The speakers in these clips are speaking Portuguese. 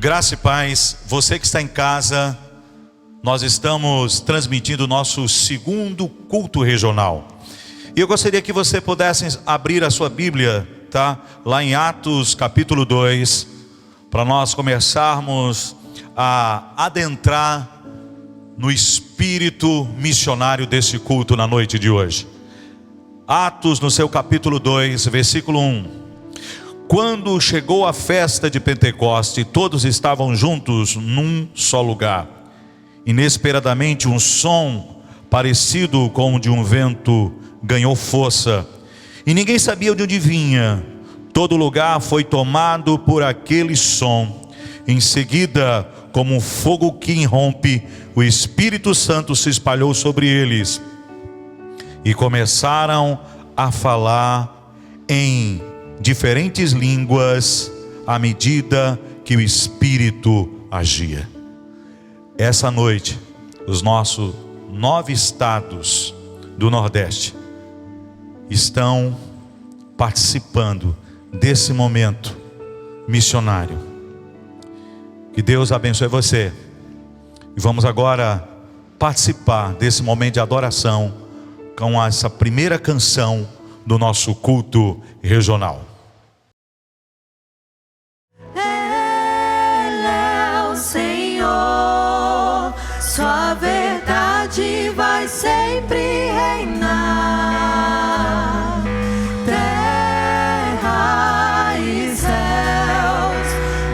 Graça e paz, você que está em casa, nós estamos transmitindo o nosso segundo culto regional. E eu gostaria que você pudesse abrir a sua Bíblia, tá? Lá em Atos capítulo 2, para nós começarmos a adentrar no espírito missionário desse culto na noite de hoje. Atos no seu capítulo 2, versículo 1. Quando chegou a festa de Pentecoste, todos estavam juntos num só lugar. Inesperadamente um som parecido com o de um vento ganhou força, e ninguém sabia de onde vinha. Todo lugar foi tomado por aquele som. Em seguida, como um fogo que irrompe, o Espírito Santo se espalhou sobre eles, e começaram a falar em diferentes línguas à medida que o Espírito agia. Essa noite, os nossos 9 estados do Nordeste estão participando desse momento missionário. Que Deus abençoe você. E vamos agora participar desse momento de adoração com essa primeira canção do nosso culto regional. Ele é o Senhor, sua verdade vai sempre reinar. Terra e céus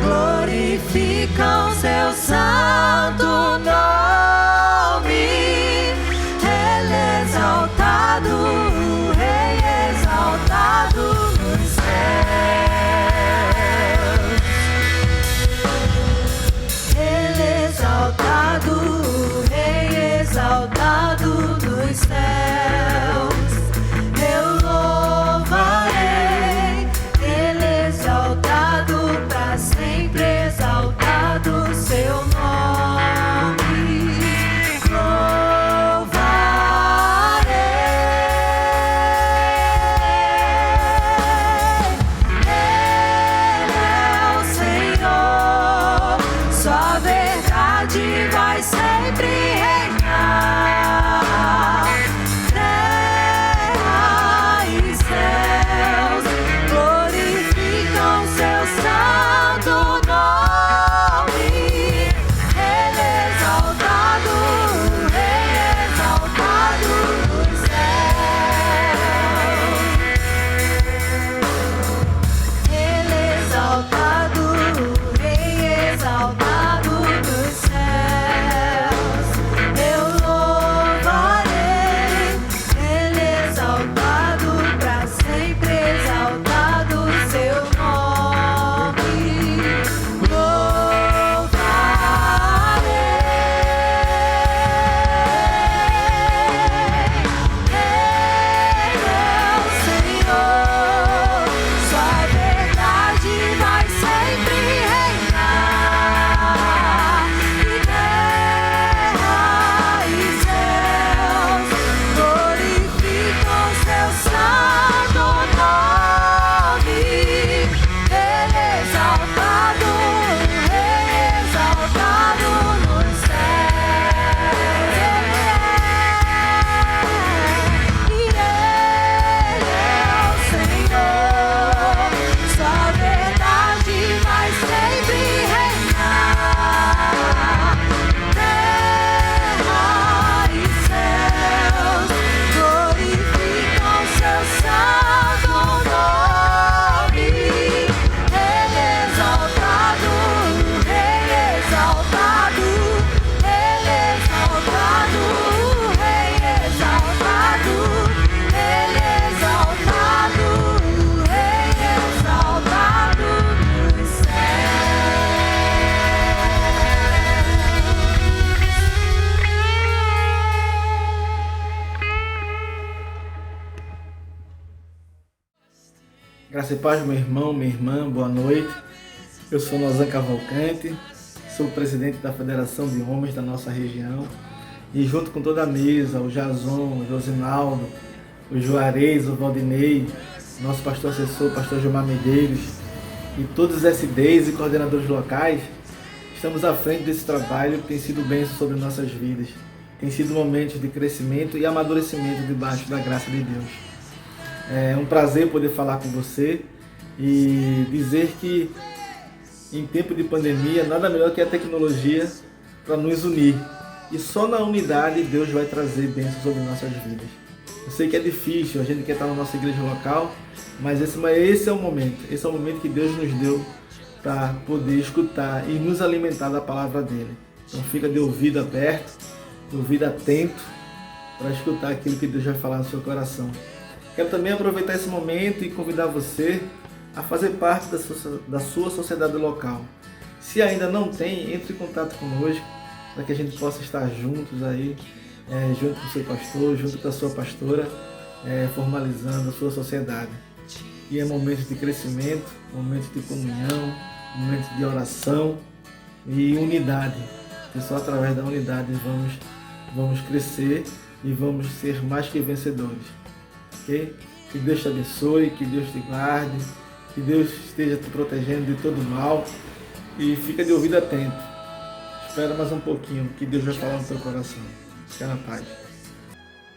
glorificam seu santo nome. Ele é exaltado, o Rei exaltado nos céus. Ele é exaltado, o Rei exaltado nos céus. Eu louvarei, Ele é exaltado para sempre, exaltado seu nome. Vai sempre reinar. Terra e céus glorificam seu santo nome. Ele é exaltado, o Rei exaltado nos céus. Ele é exaltado, o Rei exaltado nos céus. Eu louvarei, Ele é exaltado para sempre, exaltado seu nome. Louvarei. Ele é o Senhor, sua verdade vai sempre reinar. E terra e céus glorificam seu santo nome. Ele é exaltado, o Rei exaltado nos céus. E Ele é o Senhor, sua verdade vai sempre reinar. Terra e céus glorificam seu santo nome. Ele é exaltado, o Rei exaltado. Ele é exaltado, o Rei exaltado. Ele é exaltado, o Rei exaltado nos Graça e paz, meu irmão, minha irmã, boa noite. Eu sou Nozan Cavalcante, sou o presidente da Federação de Homens da nossa região. E junto com toda a mesa, o Jason, o Josinaldo, o Juarez, o Valdinei, nosso pastor assessor, pastor Gilmar Medeiros, e todos os SDs e coordenadores locais, estamos à frente desse trabalho que tem sido bênção sobre nossas vidas. Tem sido momentos de crescimento e amadurecimento debaixo da graça de Deus. É um prazer poder falar com você e dizer que em tempo de pandemia nada melhor que a tecnologia para nos unir. E só na unidade Deus vai trazer bênçãos sobre nossas vidas. Eu sei que é difícil, a gente quer estar na nossa igreja local, mas esse é o momento. Esse é o momento que Deus nos deu para poder escutar e nos alimentar da palavra dele. Então fica de ouvido aberto, de ouvido atento para escutar aquilo que Deus vai falar no seu coração. Quero também aproveitar esse momento e convidar você a fazer parte da sua sociedade local. Se ainda não tem, entre em contato conosco para que a gente possa estar juntos aí, junto com o seu pastor, junto com a sua pastora, formalizando a sua sociedade. E é momentos de crescimento, momentos de comunhão, momentos de oração e unidade. E só através da unidade vamos crescer e vamos ser mais que vencedores. Ok? Que Deus te abençoe, que Deus te guarde, que Deus esteja te protegendo de todo mal e fica de ouvido atento. Espera mais um pouquinho, que Deus vai falar no teu coração. Fica na paz.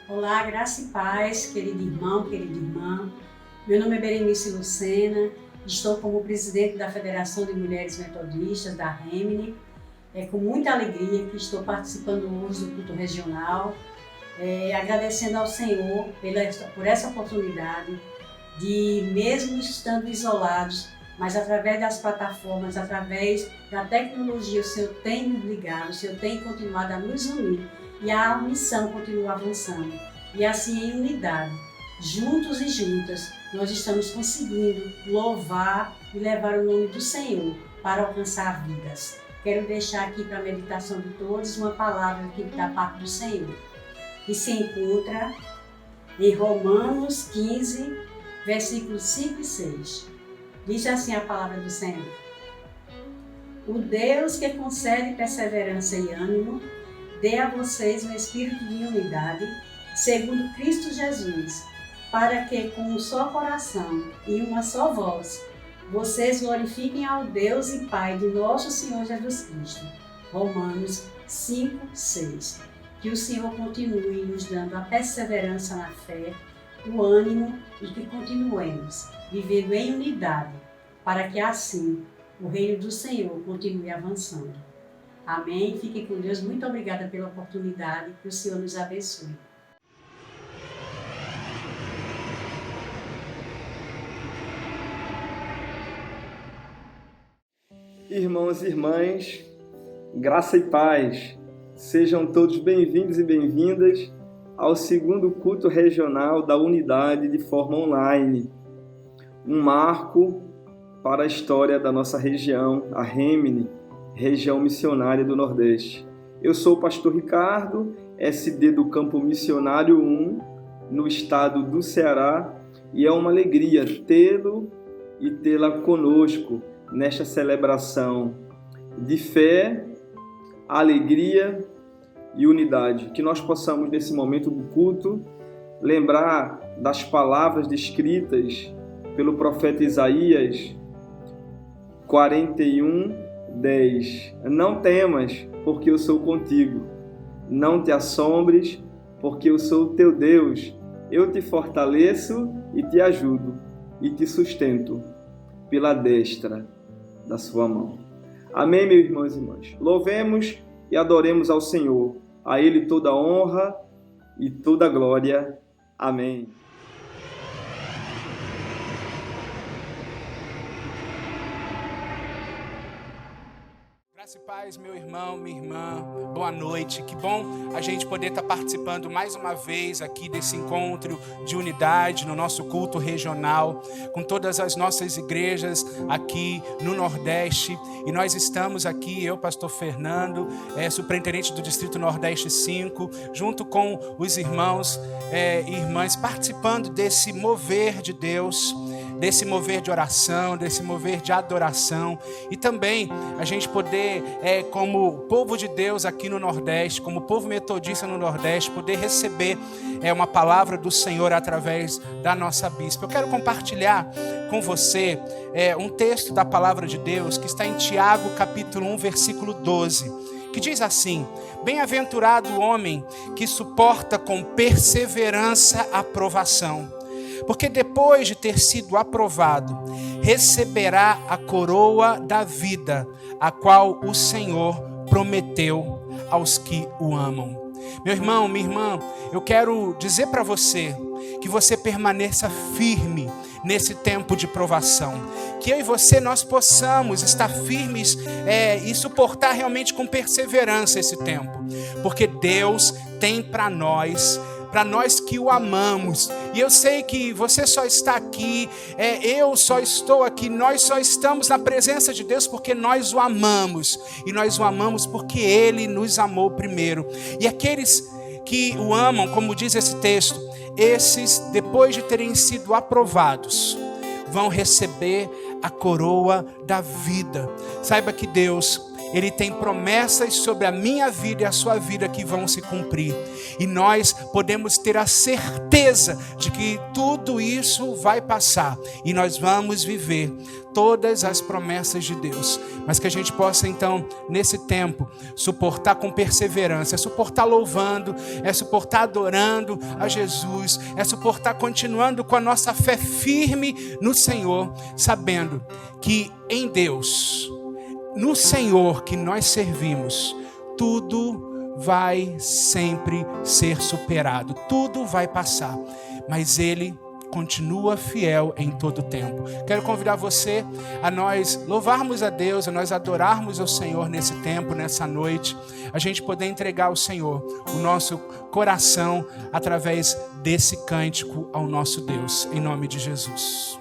Olá, graça e paz, querido irmão, querida irmã. Meu nome é Berenice Lucena, estou como presidente da Federação de Mulheres Metodistas, da Remini. É com muita alegria que estou participando hoje do culto regional, agradecendo ao Senhor por essa oportunidade de, mesmo estando isolados, mas através das plataformas, através da tecnologia, o Senhor tem nos ligado, o Senhor tem continuado a nos unir e a missão continua avançando. E assim, em unidade, juntos e juntas, nós estamos conseguindo louvar e levar o nome do Senhor para alcançar vidas. Quero deixar aqui para a meditação de todos uma palavra aqui da parte do Senhor, que se encontra em Romanos 15, versículos 5 e 6. Diz assim a palavra do Senhor: O Deus que concede perseverança e ânimo, dê a vocês um espírito de unidade, segundo Cristo Jesus, para que com um só coração e uma só voz, vocês glorifiquem ao Deus e Pai de nosso Senhor Jesus Cristo. Romanos 5, 6. Que o Senhor continue nos dando a perseverança na fé, o ânimo e que continuemos vivendo em unidade, para que assim o reino do Senhor continue avançando. Amém? Fiquem com Deus. Muito obrigada pela oportunidade. Que o Senhor nos abençoe. Irmãos e irmãs, graça e paz, sejam todos bem-vindos e bem-vindas ao segundo culto regional da unidade de forma online. Um marco para a história da nossa região, a Remini, região missionária do Nordeste. Eu sou o pastor Ricardo, SD do Campo Missionário 1, no estado do Ceará, e é uma alegria tê-lo e tê-la conosco nesta celebração de fé, alegria e unidade. Que nós possamos, nesse momento do culto, lembrar das palavras descritas pelo profeta Isaías 41:10. Não temas, porque eu sou contigo. Não te assombres, porque eu sou teu Deus. Eu te fortaleço e te ajudo e te sustento pela destra da sua mão. Amém, meus irmãos e irmãs. Louvemos e adoremos ao Senhor. A Ele toda honra e toda glória. Amém. Graça e paz, meu irmão, minha irmã, boa noite. Que bom a gente poder estar participando mais uma vez aqui desse encontro de unidade no nosso culto regional, com todas as nossas igrejas aqui no Nordeste. E nós estamos aqui, eu, pastor Fernando, superintendente do Distrito Nordeste 5, junto com os irmãos e irmãs, participando desse mover de Deus, desse mover de oração, desse mover de adoração, e também a gente poder, como povo de Deus aqui no Nordeste, como povo metodista no Nordeste, poder receber uma palavra do Senhor através da nossa bispa. Eu quero compartilhar com você um texto da palavra de Deus que está em Tiago capítulo 1, versículo 12, que diz assim: bem-aventurado o homem que suporta com perseverança a provação, porque depois de ter sido aprovado, receberá a coroa da vida, a qual o Senhor prometeu aos que o amam. Meu irmão, minha irmã, eu quero dizer para você que você permaneça firme nesse tempo de provação, que eu e você nós possamos estar firmes e suportar realmente com perseverança esse tempo, porque Deus tem para nós que o amamos. E eu sei que você só está aqui, eu só estou aqui, nós só estamos na presença de Deus porque nós o amamos, e nós o amamos porque Ele nos amou primeiro. E aqueles que o amam, como diz esse texto, esses, depois de terem sido aprovados, vão receber a coroa da vida. Saiba que Deus, Ele tem promessas sobre a minha vida e a sua vida que vão se cumprir. E nós podemos ter a certeza de que tudo isso vai passar. E nós vamos viver todas as promessas de Deus. Mas que a gente possa então, nesse tempo, suportar com perseverança. É suportar louvando, é suportar adorando a Jesus, é suportar continuando com a nossa fé firme no Senhor, sabendo que em Deus, no Senhor que nós servimos, tudo vai sempre ser superado, tudo vai passar, mas Ele continua fiel em todo o tempo. Quero convidar você a nós louvarmos a Deus, a nós adorarmos ao Senhor nesse tempo, nessa noite, a gente poder entregar ao Senhor o nosso coração através desse cântico ao nosso Deus, em nome de Jesus.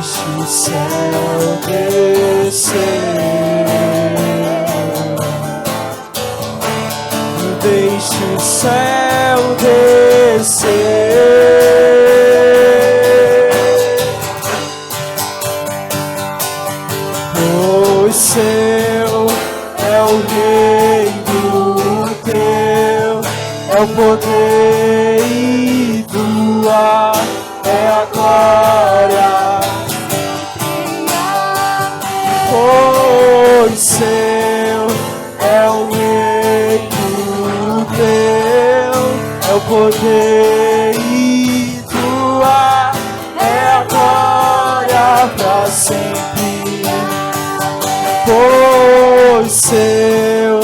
Deixe o céu descer. Deixe o céu descer. Pois seu é o reino teu, é o poder e tua é a glória. Pois seu é o reino teu, é o poder e tua é a glória para sempre. Pois seu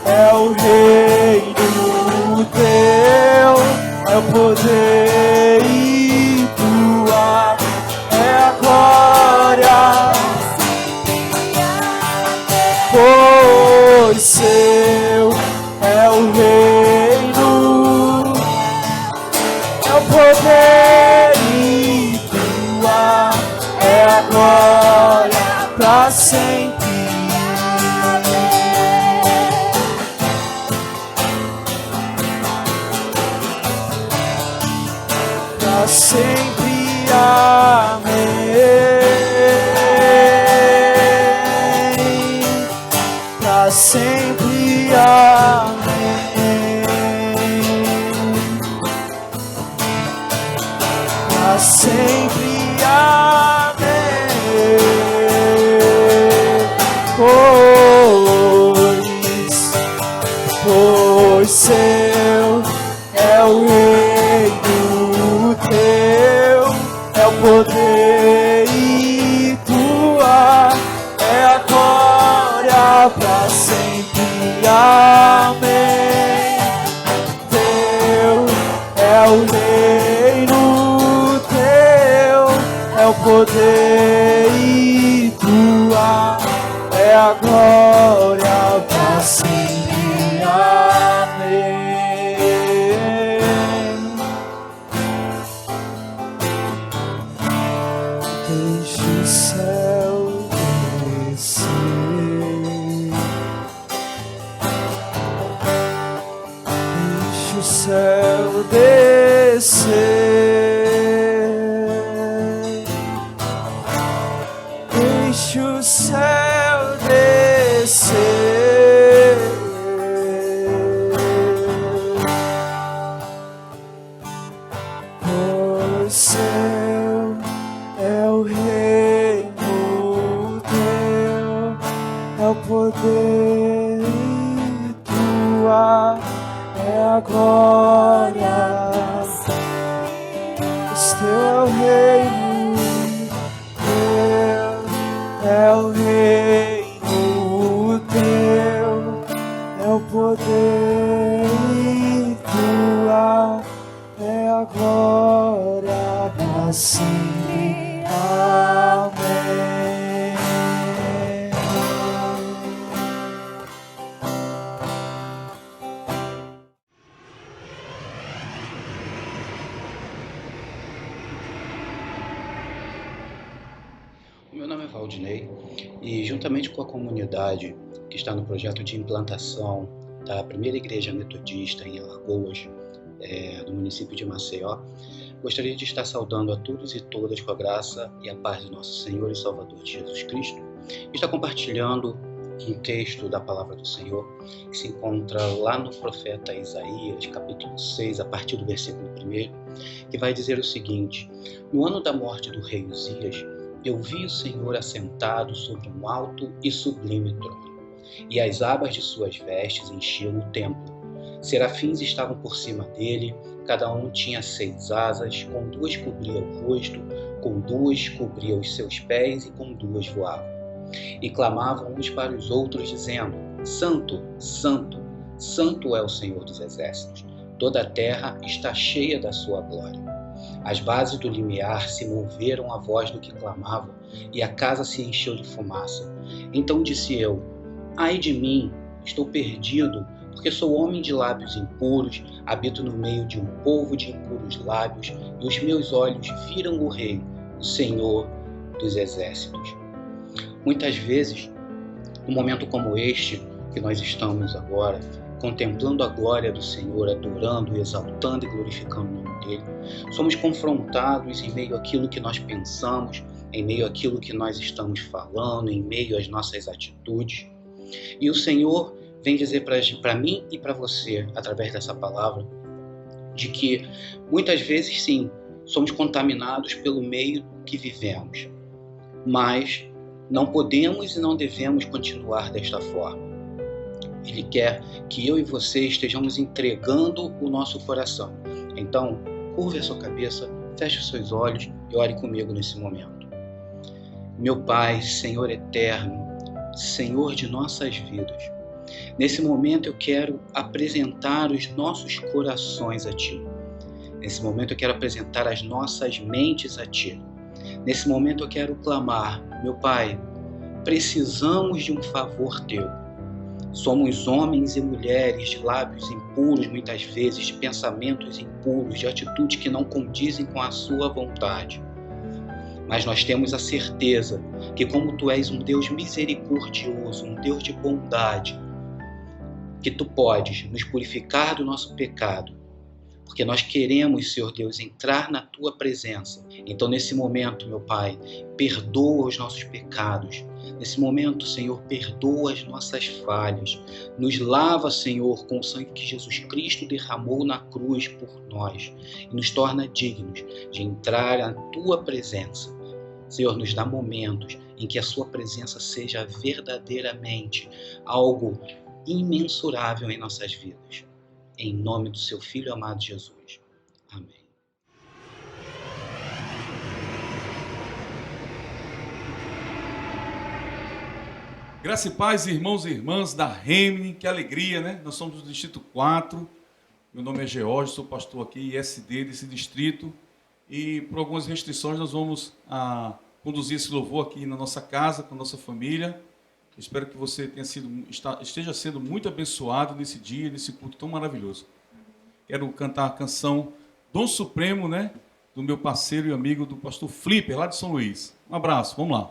é o reino teu, é o poder e tua é a glória. Pois seu é o reino, é o poder e tua é a glória para sempre. Para sempre, amém. Para sempre, amém. Para sempre, amém. Pois seu é o reino teu, é o poder e tua é a glória para sempre, amém. Teu é o reino teu, é o poder e tua é a glória para sempre, amém. Deixe o céu descer. Deixe o céu descer. Deixe o céu descer. Pois seu é o reino teu, é o poder e tua é a glória. Este é o reino teu, é o reino teu, é o poder e tua é a glória para sempre, amém. O meu nome é Valdinei e, juntamente com a comunidade que está no projeto de implantação da primeira igreja metodista em Alagoas, do município de Maceió, gostaria de estar saudando a todos e todas com a graça e a paz do nosso Senhor e Salvador Jesus Cristo. Está compartilhando um texto da Palavra do Senhor que se encontra lá no profeta Isaías, capítulo 6, a partir do versículo 1, que vai dizer o seguinte: no ano da morte do rei Uzias, eu vi o Senhor assentado sobre um alto e sublime trono, e as abas de suas vestes enchiam o templo. Serafins estavam por cima dele, cada um tinha 6 asas, com 2 cobria o rosto, com 2 cobria os seus pés e com 2 voavam. E clamavam uns para os outros, dizendo: Santo, Santo, Santo é o Senhor dos Exércitos, toda a terra está cheia da sua glória. As bases do limiar se moveram à voz do que clamavam, e a casa se encheu de fumaça. Então disse eu: ai de mim, estou perdido, porque sou homem de lábios impuros, habito no meio de um povo de impuros lábios, e os meus olhos viram o Rei, o Senhor, dos exércitos. Muitas vezes, num momento como este que nós estamos agora, contemplando a glória do Senhor, adorando, exaltando e glorificando o nome dele, somos confrontados em meio àquilo que nós pensamos, em meio àquilo que nós estamos falando, em meio às nossas atitudes. E o Senhor vem dizer para mim e para você, através dessa palavra, de que muitas vezes sim, somos contaminados pelo meio que vivemos, mas não podemos e não devemos continuar desta forma. Ele quer que eu e você estejamos entregando o nosso coração. Então, curve a sua cabeça, feche os seus olhos e ore comigo nesse momento. Meu Pai, Senhor eterno, Senhor de nossas vidas, nesse momento eu quero apresentar os nossos corações a Ti. Nesse momento eu quero apresentar as nossas mentes a Ti. Nesse momento eu quero clamar, meu Pai, precisamos de um favor Teu. Somos homens e mulheres de lábios impuros muitas vezes, de pensamentos impuros, de atitudes que não condizem com a Sua vontade. Mas nós temos a certeza que como Tu és um Deus misericordioso, um Deus de bondade, que Tu podes nos purificar do nosso pecado, porque nós queremos, Senhor Deus, entrar na Tua presença. Então, nesse momento, meu Pai, perdoa os nossos pecados. Nesse momento, Senhor, perdoa as nossas falhas. Nos lava, Senhor, com o sangue que Jesus Cristo derramou na cruz por nós e nos torna dignos de entrar na Tua presença. Senhor, nos dá momentos em que a Sua presença seja verdadeiramente algo imensurável em nossas vidas. Em nome do Seu Filho amado Jesus. Amém. Graça e paz, irmãos e irmãs da Remini, que alegria, né? Nós somos do Distrito 4, meu nome é George, sou pastor aqui, ISD desse distrito, e por algumas restrições nós vamos conduzir esse louvor aqui na nossa casa, com a nossa família. Espero que você esteja sendo muito abençoado nesse dia, nesse culto tão maravilhoso. Quero cantar a canção Dom Supremo, né? Do meu parceiro e amigo do pastor Flipper, lá de São Luís. Um abraço, vamos lá.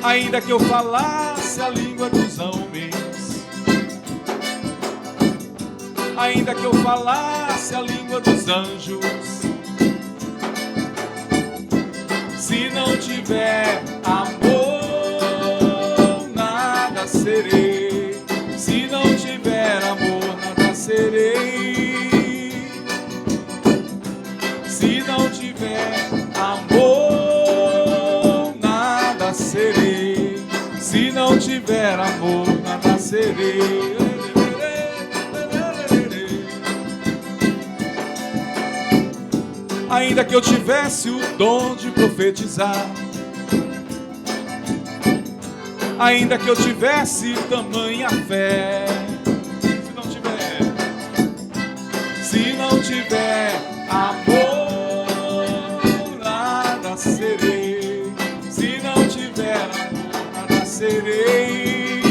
Ainda que eu falasse a língua dos homens, ainda que eu falasse a língua dos anjos, se não tiver amor, nada serei. Se não tiver amor, nada serei. Se não tiver amor, nada serei. Se não tiver amor, nada serei. Ainda que eu tivesse o dom de profetizar, ainda que eu tivesse tamanha fé, se não tiver amor, nada serei. Se não tiver amor, nada serei.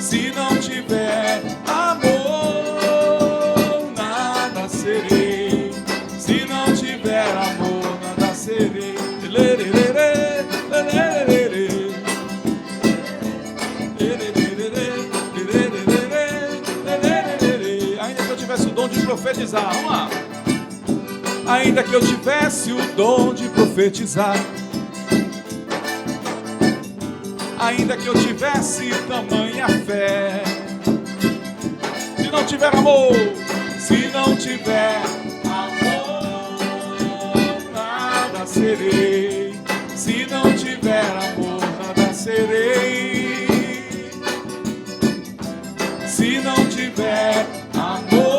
Se não tiver amor, nada serei. Se não tiver amor, nada serei. Ainda que eu tivesse o dom de profetizar, vamos lá. Ainda que eu tivesse o dom de profetizar, ainda que eu tivesse tamanha fé, se não tiver amor, se não tiver amor, nada serei. Se não tiver amor, nada serei. Se não tiver amor,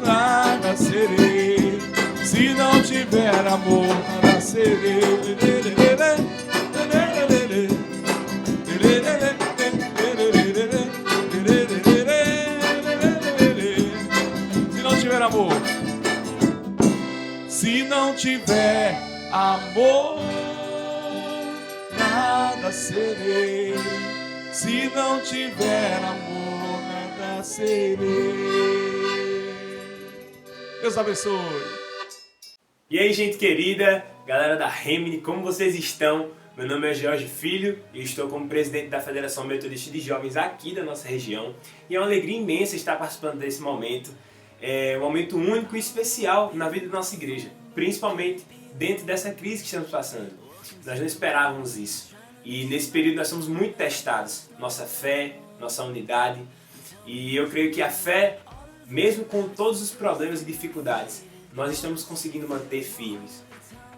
nada serei. Se não tiver amor, nada serei. tiver amor, nada serei. Se não tiver amor, nada serei. Deus abençoe. E aí, gente querida, galera da Remini, como vocês estão? Meu nome é Jorge Filho e estou como presidente da Federação Metodista de Jovens aqui da nossa região. E é uma alegria imensa estar participando desse momento. É um momento único e especial na vida da nossa igreja, principalmente dentro dessa crise que estamos passando. Nós não esperávamos isso. E nesse período nós somos muito testados. Nossa fé, nossa unidade. E eu creio que a fé, mesmo com todos os problemas e dificuldades, nós estamos conseguindo manter firmes.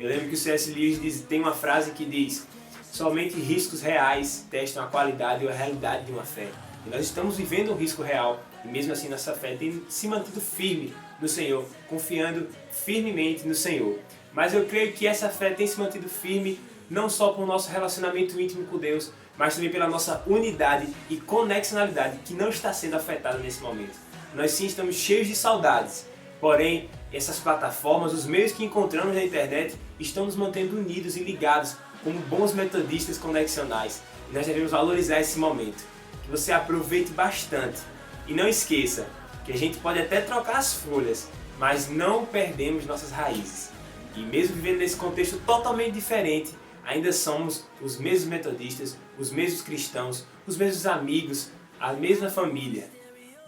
Eu lembro que o C.S. Lewis tem uma frase que diz: somente riscos reais testam a qualidade ou a realidade de uma fé. E nós estamos vivendo um risco real, e mesmo assim nossa fé tem se mantido firme no Senhor, confiando firmemente no Senhor. Mas eu creio que essa fé tem se mantido firme não só por nosso relacionamento íntimo com Deus, mas também pela nossa unidade e conexionalidade que não está sendo afetada nesse momento. Nós sim estamos cheios de saudades, porém essas plataformas, os meios que encontramos na internet estão nos mantendo unidos e ligados como bons metodistas conexionais. E nós devemos valorizar esse momento. Que você aproveite bastante. E não esqueça que a gente pode até trocar as folhas, mas não perdemos nossas raízes. E mesmo vivendo nesse contexto totalmente diferente, ainda somos os mesmos metodistas, os mesmos cristãos, os mesmos amigos, a mesma família.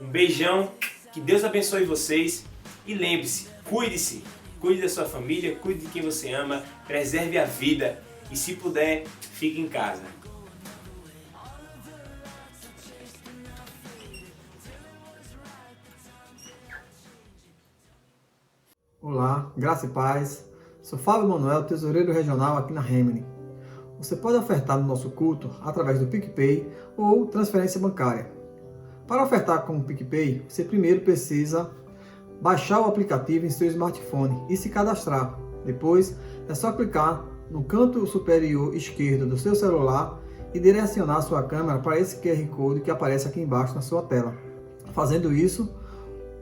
Um beijão, que Deus abençoe vocês e lembre-se, cuide-se, cuide da sua família, cuide de quem você ama, preserve a vida e se puder, fique em casa. Olá, graça e paz. Sou Fábio Manuel, tesoureiro regional aqui na Remini. Você pode ofertar no nosso culto através do PicPay ou transferência bancária. Para ofertar com o PicPay, você primeiro precisa baixar o aplicativo em seu smartphone e se cadastrar. Depois, é só clicar no canto superior esquerdo do seu celular e direcionar sua câmera para esse QR Code que aparece aqui embaixo na sua tela. Fazendo isso,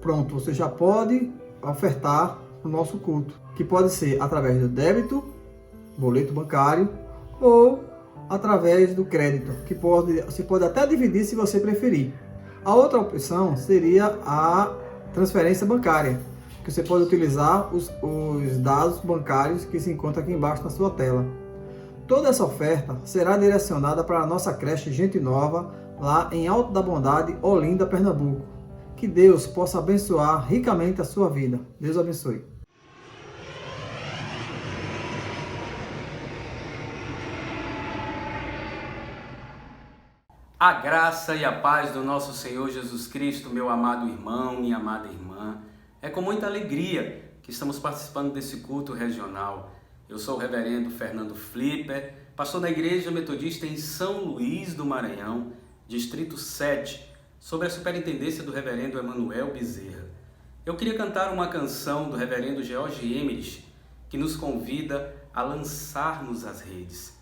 pronto, você já pode ofertar no nosso culto, que pode ser através do débito, boleto bancário ou através do crédito, que você pode até dividir se você preferir. A outra opção seria a transferência bancária, que você pode utilizar os dados bancários que se encontram aqui embaixo na sua tela. Toda essa oferta será direcionada para a nossa creche Gente Nova, lá em Alto da Bondade, Olinda, Pernambuco. Que Deus possa abençoar ricamente a sua vida. Deus abençoe. A graça e a paz do nosso Senhor Jesus Cristo, meu amado irmão, minha amada irmã. É com muita alegria que estamos participando desse culto regional. Eu sou o reverendo Fernando Flipper, pastor da Igreja Metodista em São Luís do Maranhão, Distrito 7, sob a superintendência do reverendo Emanuel Bezerra. Eu queria cantar uma canção do reverendo George Emmerich, que nos convida a lançarmos as redes.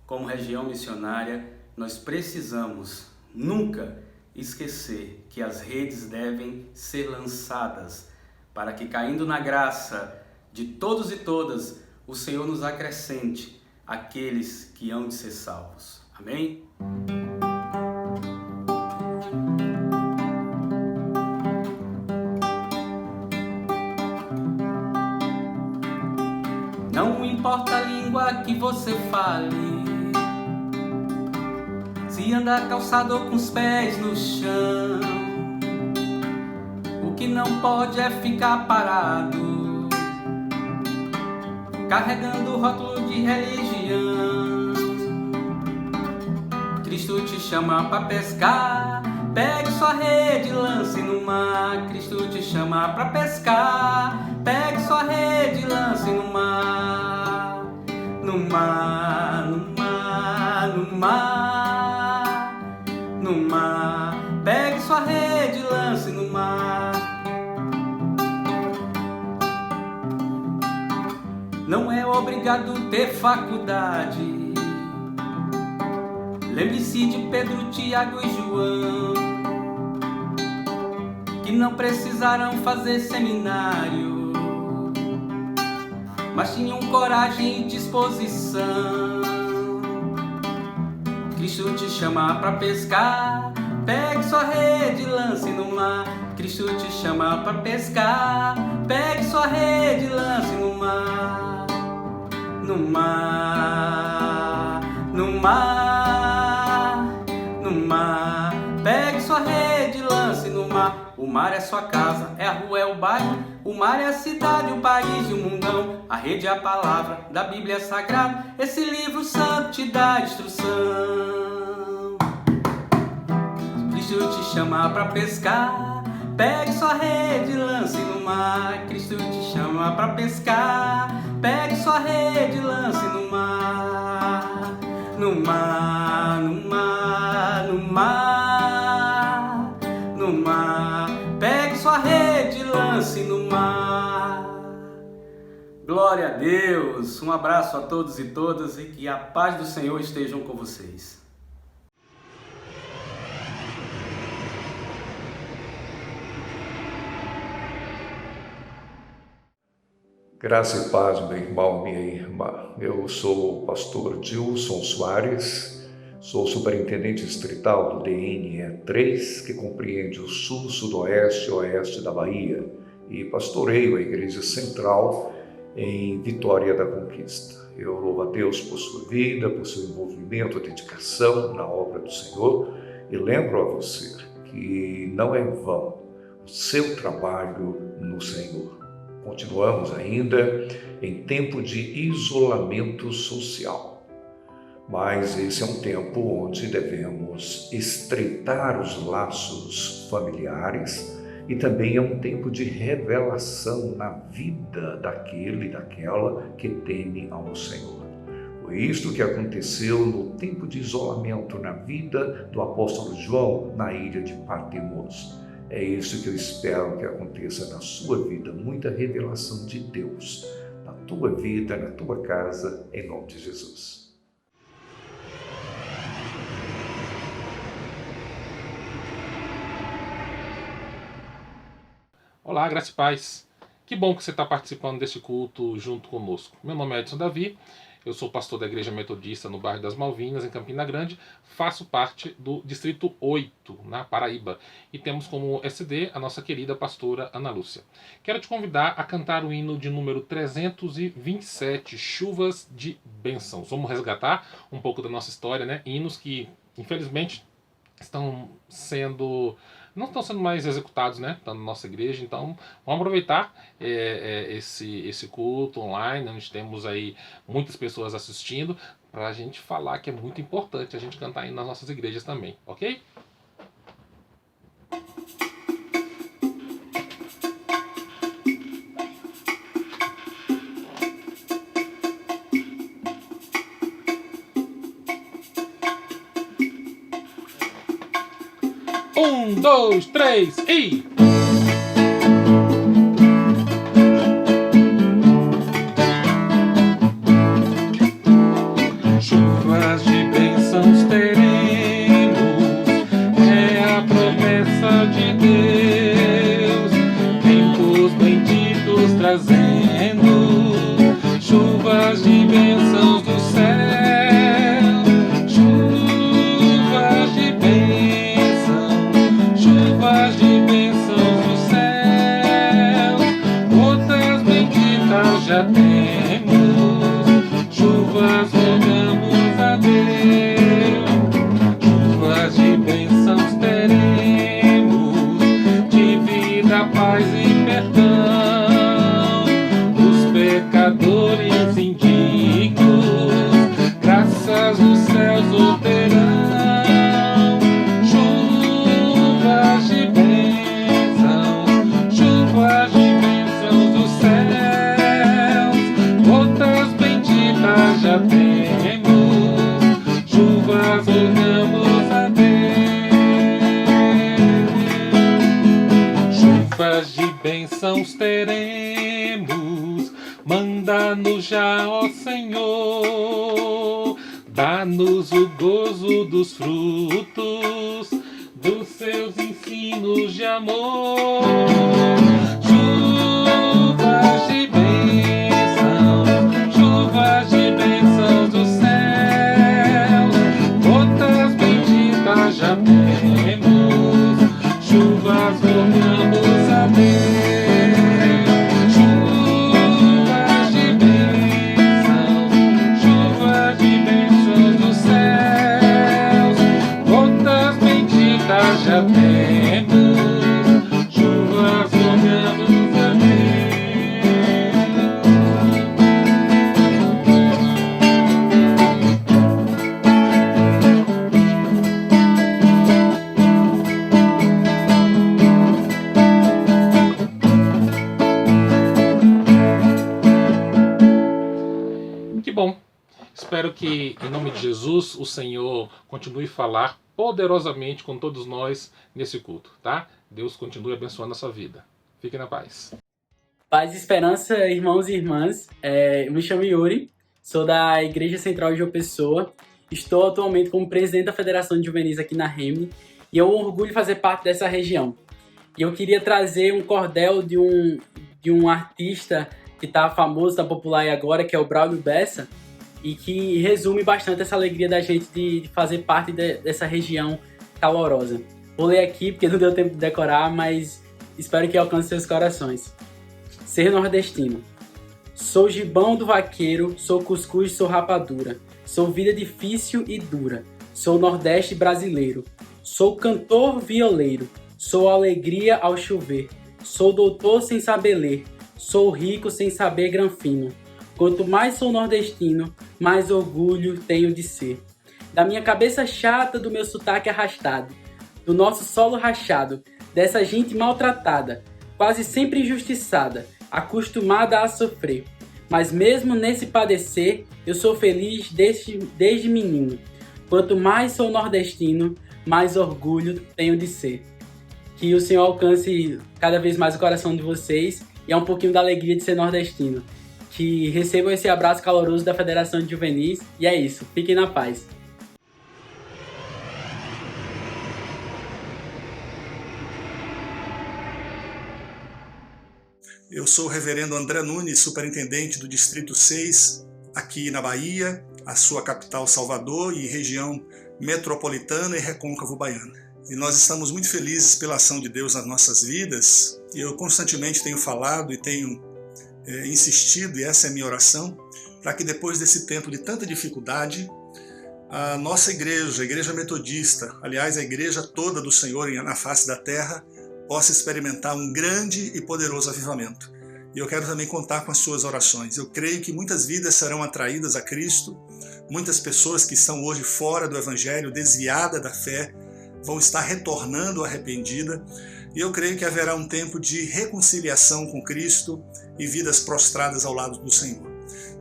Como região missionária, nós precisamos nunca esquecer que as redes devem ser lançadas para que, caindo na graça de todos e todas, o Senhor nos acrescente aqueles que hão de ser salvos. Amém? Não importa a língua que você fale, se andar calçado com os pés no chão, o que não pode é ficar parado, carregando o rótulo de religião. Cristo te chama pra pescar, pegue sua rede e lance no mar. Cristo te chama pra pescar, pegue sua rede e lance no mar. No mar, no mar, no mar, no mar. Pegue sua rede e lance no mar. Não é obrigado ter faculdade. Lembre-se de Pedro, Tiago e João, que não precisaram fazer seminário, mas tinham coragem e disposição. Cristo te chama pra pescar, pegue sua rede e lance no mar. Cristo te chama pra pescar, pegue sua rede e lance no mar. No mar, no mar, no mar. Pegue sua rede e lance no mar. O mar é sua casa, é a rua, é o bairro. O mar é a cidade, o país e o mundão. A rede é a palavra da Bíblia Sagrada. Esse livro santo te dá instrução. Cristo te chama pra pescar, pegue sua rede e lance no mar. Cristo te chama pra pescar, pegue sua rede e lance no mar. No mar, no mar, no mar, no mar. Pegue sua rede e lance no mar. Glória a Deus. Um abraço a todos e todas e que a paz do Senhor estejam com vocês. Graça e paz, meu irmão, minha irmã. Eu sou o pastor Dilson Soares, sou superintendente distrital do DNE 3, que compreende o sul, sudoeste e oeste da Bahia, e pastoreio a Igreja Central em Vitória da Conquista. Eu louvo a Deus por sua vida, por seu envolvimento, dedicação na obra do Senhor, e lembro a você que não é vão o seu trabalho no Senhor. Continuamos ainda em tempo de isolamento social, mas esse é um tempo onde devemos estreitar os laços familiares e também é um tempo de revelação na vida daquele e daquela que teme ao Senhor. Foi isto que aconteceu no tempo de isolamento na vida do apóstolo João na ilha de Patmos. É isso que eu espero que aconteça na sua vida, muita revelação de Deus, na tua vida, na tua casa, em nome de Jesus. Olá, graça e paz. Que bom que você está participando desse culto junto conosco. Meu nome é Edson Davi, eu sou pastor da Igreja Metodista no bairro das Malvinas, em Campina Grande, faço parte do Distrito 8, na Paraíba, e temos como SD a nossa querida pastora Ana Lúcia. Quero te convidar a cantar o hino de número 327, Chuvas de Bênçãos. Vamos resgatar um pouco da nossa história, né? Hinos que, infelizmente, não estão sendo mais executados, né? Estão na nossa igreja, então vamos aproveitar esse culto online, onde temos aí muitas pessoas assistindo, para a gente falar que é muito importante a gente cantar aí nas nossas igrejas também, ok? Um, dois, três e... Chuvas de bênçãos teremos, é a promessa de Deus, tempos benditos trazendo, chuvas de bênçãos do céu, chuvas de bênçãos, chuvas de bênçãos do céu, gotas benditas já temos, chuvas rogamos a Deus, chuvas de bênçãos teremos, de vida, paz e perdão, os pecadores indignos, graças os céus obterão. Já temos, chuvas rogamos a Deus, chuvas de bênçãos teremos, manda-nos já, ó Senhor, dá-nos o gozo dos frutos, dos seus ensinos de amor, chuvas de bênçãos, chuvas voltamos a ver, chuvas de bênçãos dos céus, gotas benditas já temos, chuvas voltamos a ver. Espero que, em nome de Jesus, o Senhor continue a falar poderosamente com todos nós nesse culto, tá? Deus continue abençoando a sua vida. Fique na paz. Paz e esperança, irmãos e irmãs. Eu me chamo Yuri, sou da Igreja Central de João Pessoa. Estou atualmente como presidente da Federação de Juvenis aqui na Remini e é um orgulho fazer parte dessa região. E eu queria trazer um cordel de um artista que está famoso, está popular aí agora, que é o Braulio Bessa, e que resume bastante essa alegria da gente de fazer parte dessa região calorosa. Vou ler aqui porque não deu tempo de decorar, mas espero que alcance seus corações. Ser nordestino. Sou gibão do vaqueiro, sou cuscuz, sou rapadura. Sou vida difícil e dura. Sou nordeste brasileiro. Sou cantor violeiro. Sou alegria ao chover. Sou doutor sem saber ler. Sou rico sem saber granfino. Quanto mais sou nordestino, mais orgulho tenho de ser. Da minha cabeça chata, do meu sotaque arrastado, do nosso solo rachado, dessa gente maltratada, quase sempre injustiçada, acostumada a sofrer. Mas mesmo nesse padecer, eu sou feliz desde menino. Quanto mais sou nordestino, mais orgulho tenho de ser. Que o Senhor alcance cada vez mais o coração de vocês e é um pouquinho da alegria de ser nordestino. Que recebam esse abraço caloroso da Federação de Juvenis. E é isso, fiquem na paz. Eu sou o reverendo André Nunes, superintendente do Distrito 6, aqui na Bahia, a sua capital Salvador e região metropolitana e recôncavo baiana. E nós estamos muito felizes pela ação de Deus nas nossas vidas. E eu constantemente tenho falado e tenho insistido, e essa é a minha oração, para que depois desse tempo de tanta dificuldade, a nossa igreja, a igreja metodista, aliás, a igreja toda do Senhor na face da terra, possa experimentar um grande e poderoso avivamento. E eu quero também contar com as suas orações. Eu creio que muitas vidas serão atraídas a Cristo, muitas pessoas que estão hoje fora do Evangelho, desviadas da fé, vão estar retornando arrependida. E eu creio que haverá um tempo de reconciliação com Cristo e vidas prostradas ao lado do Senhor.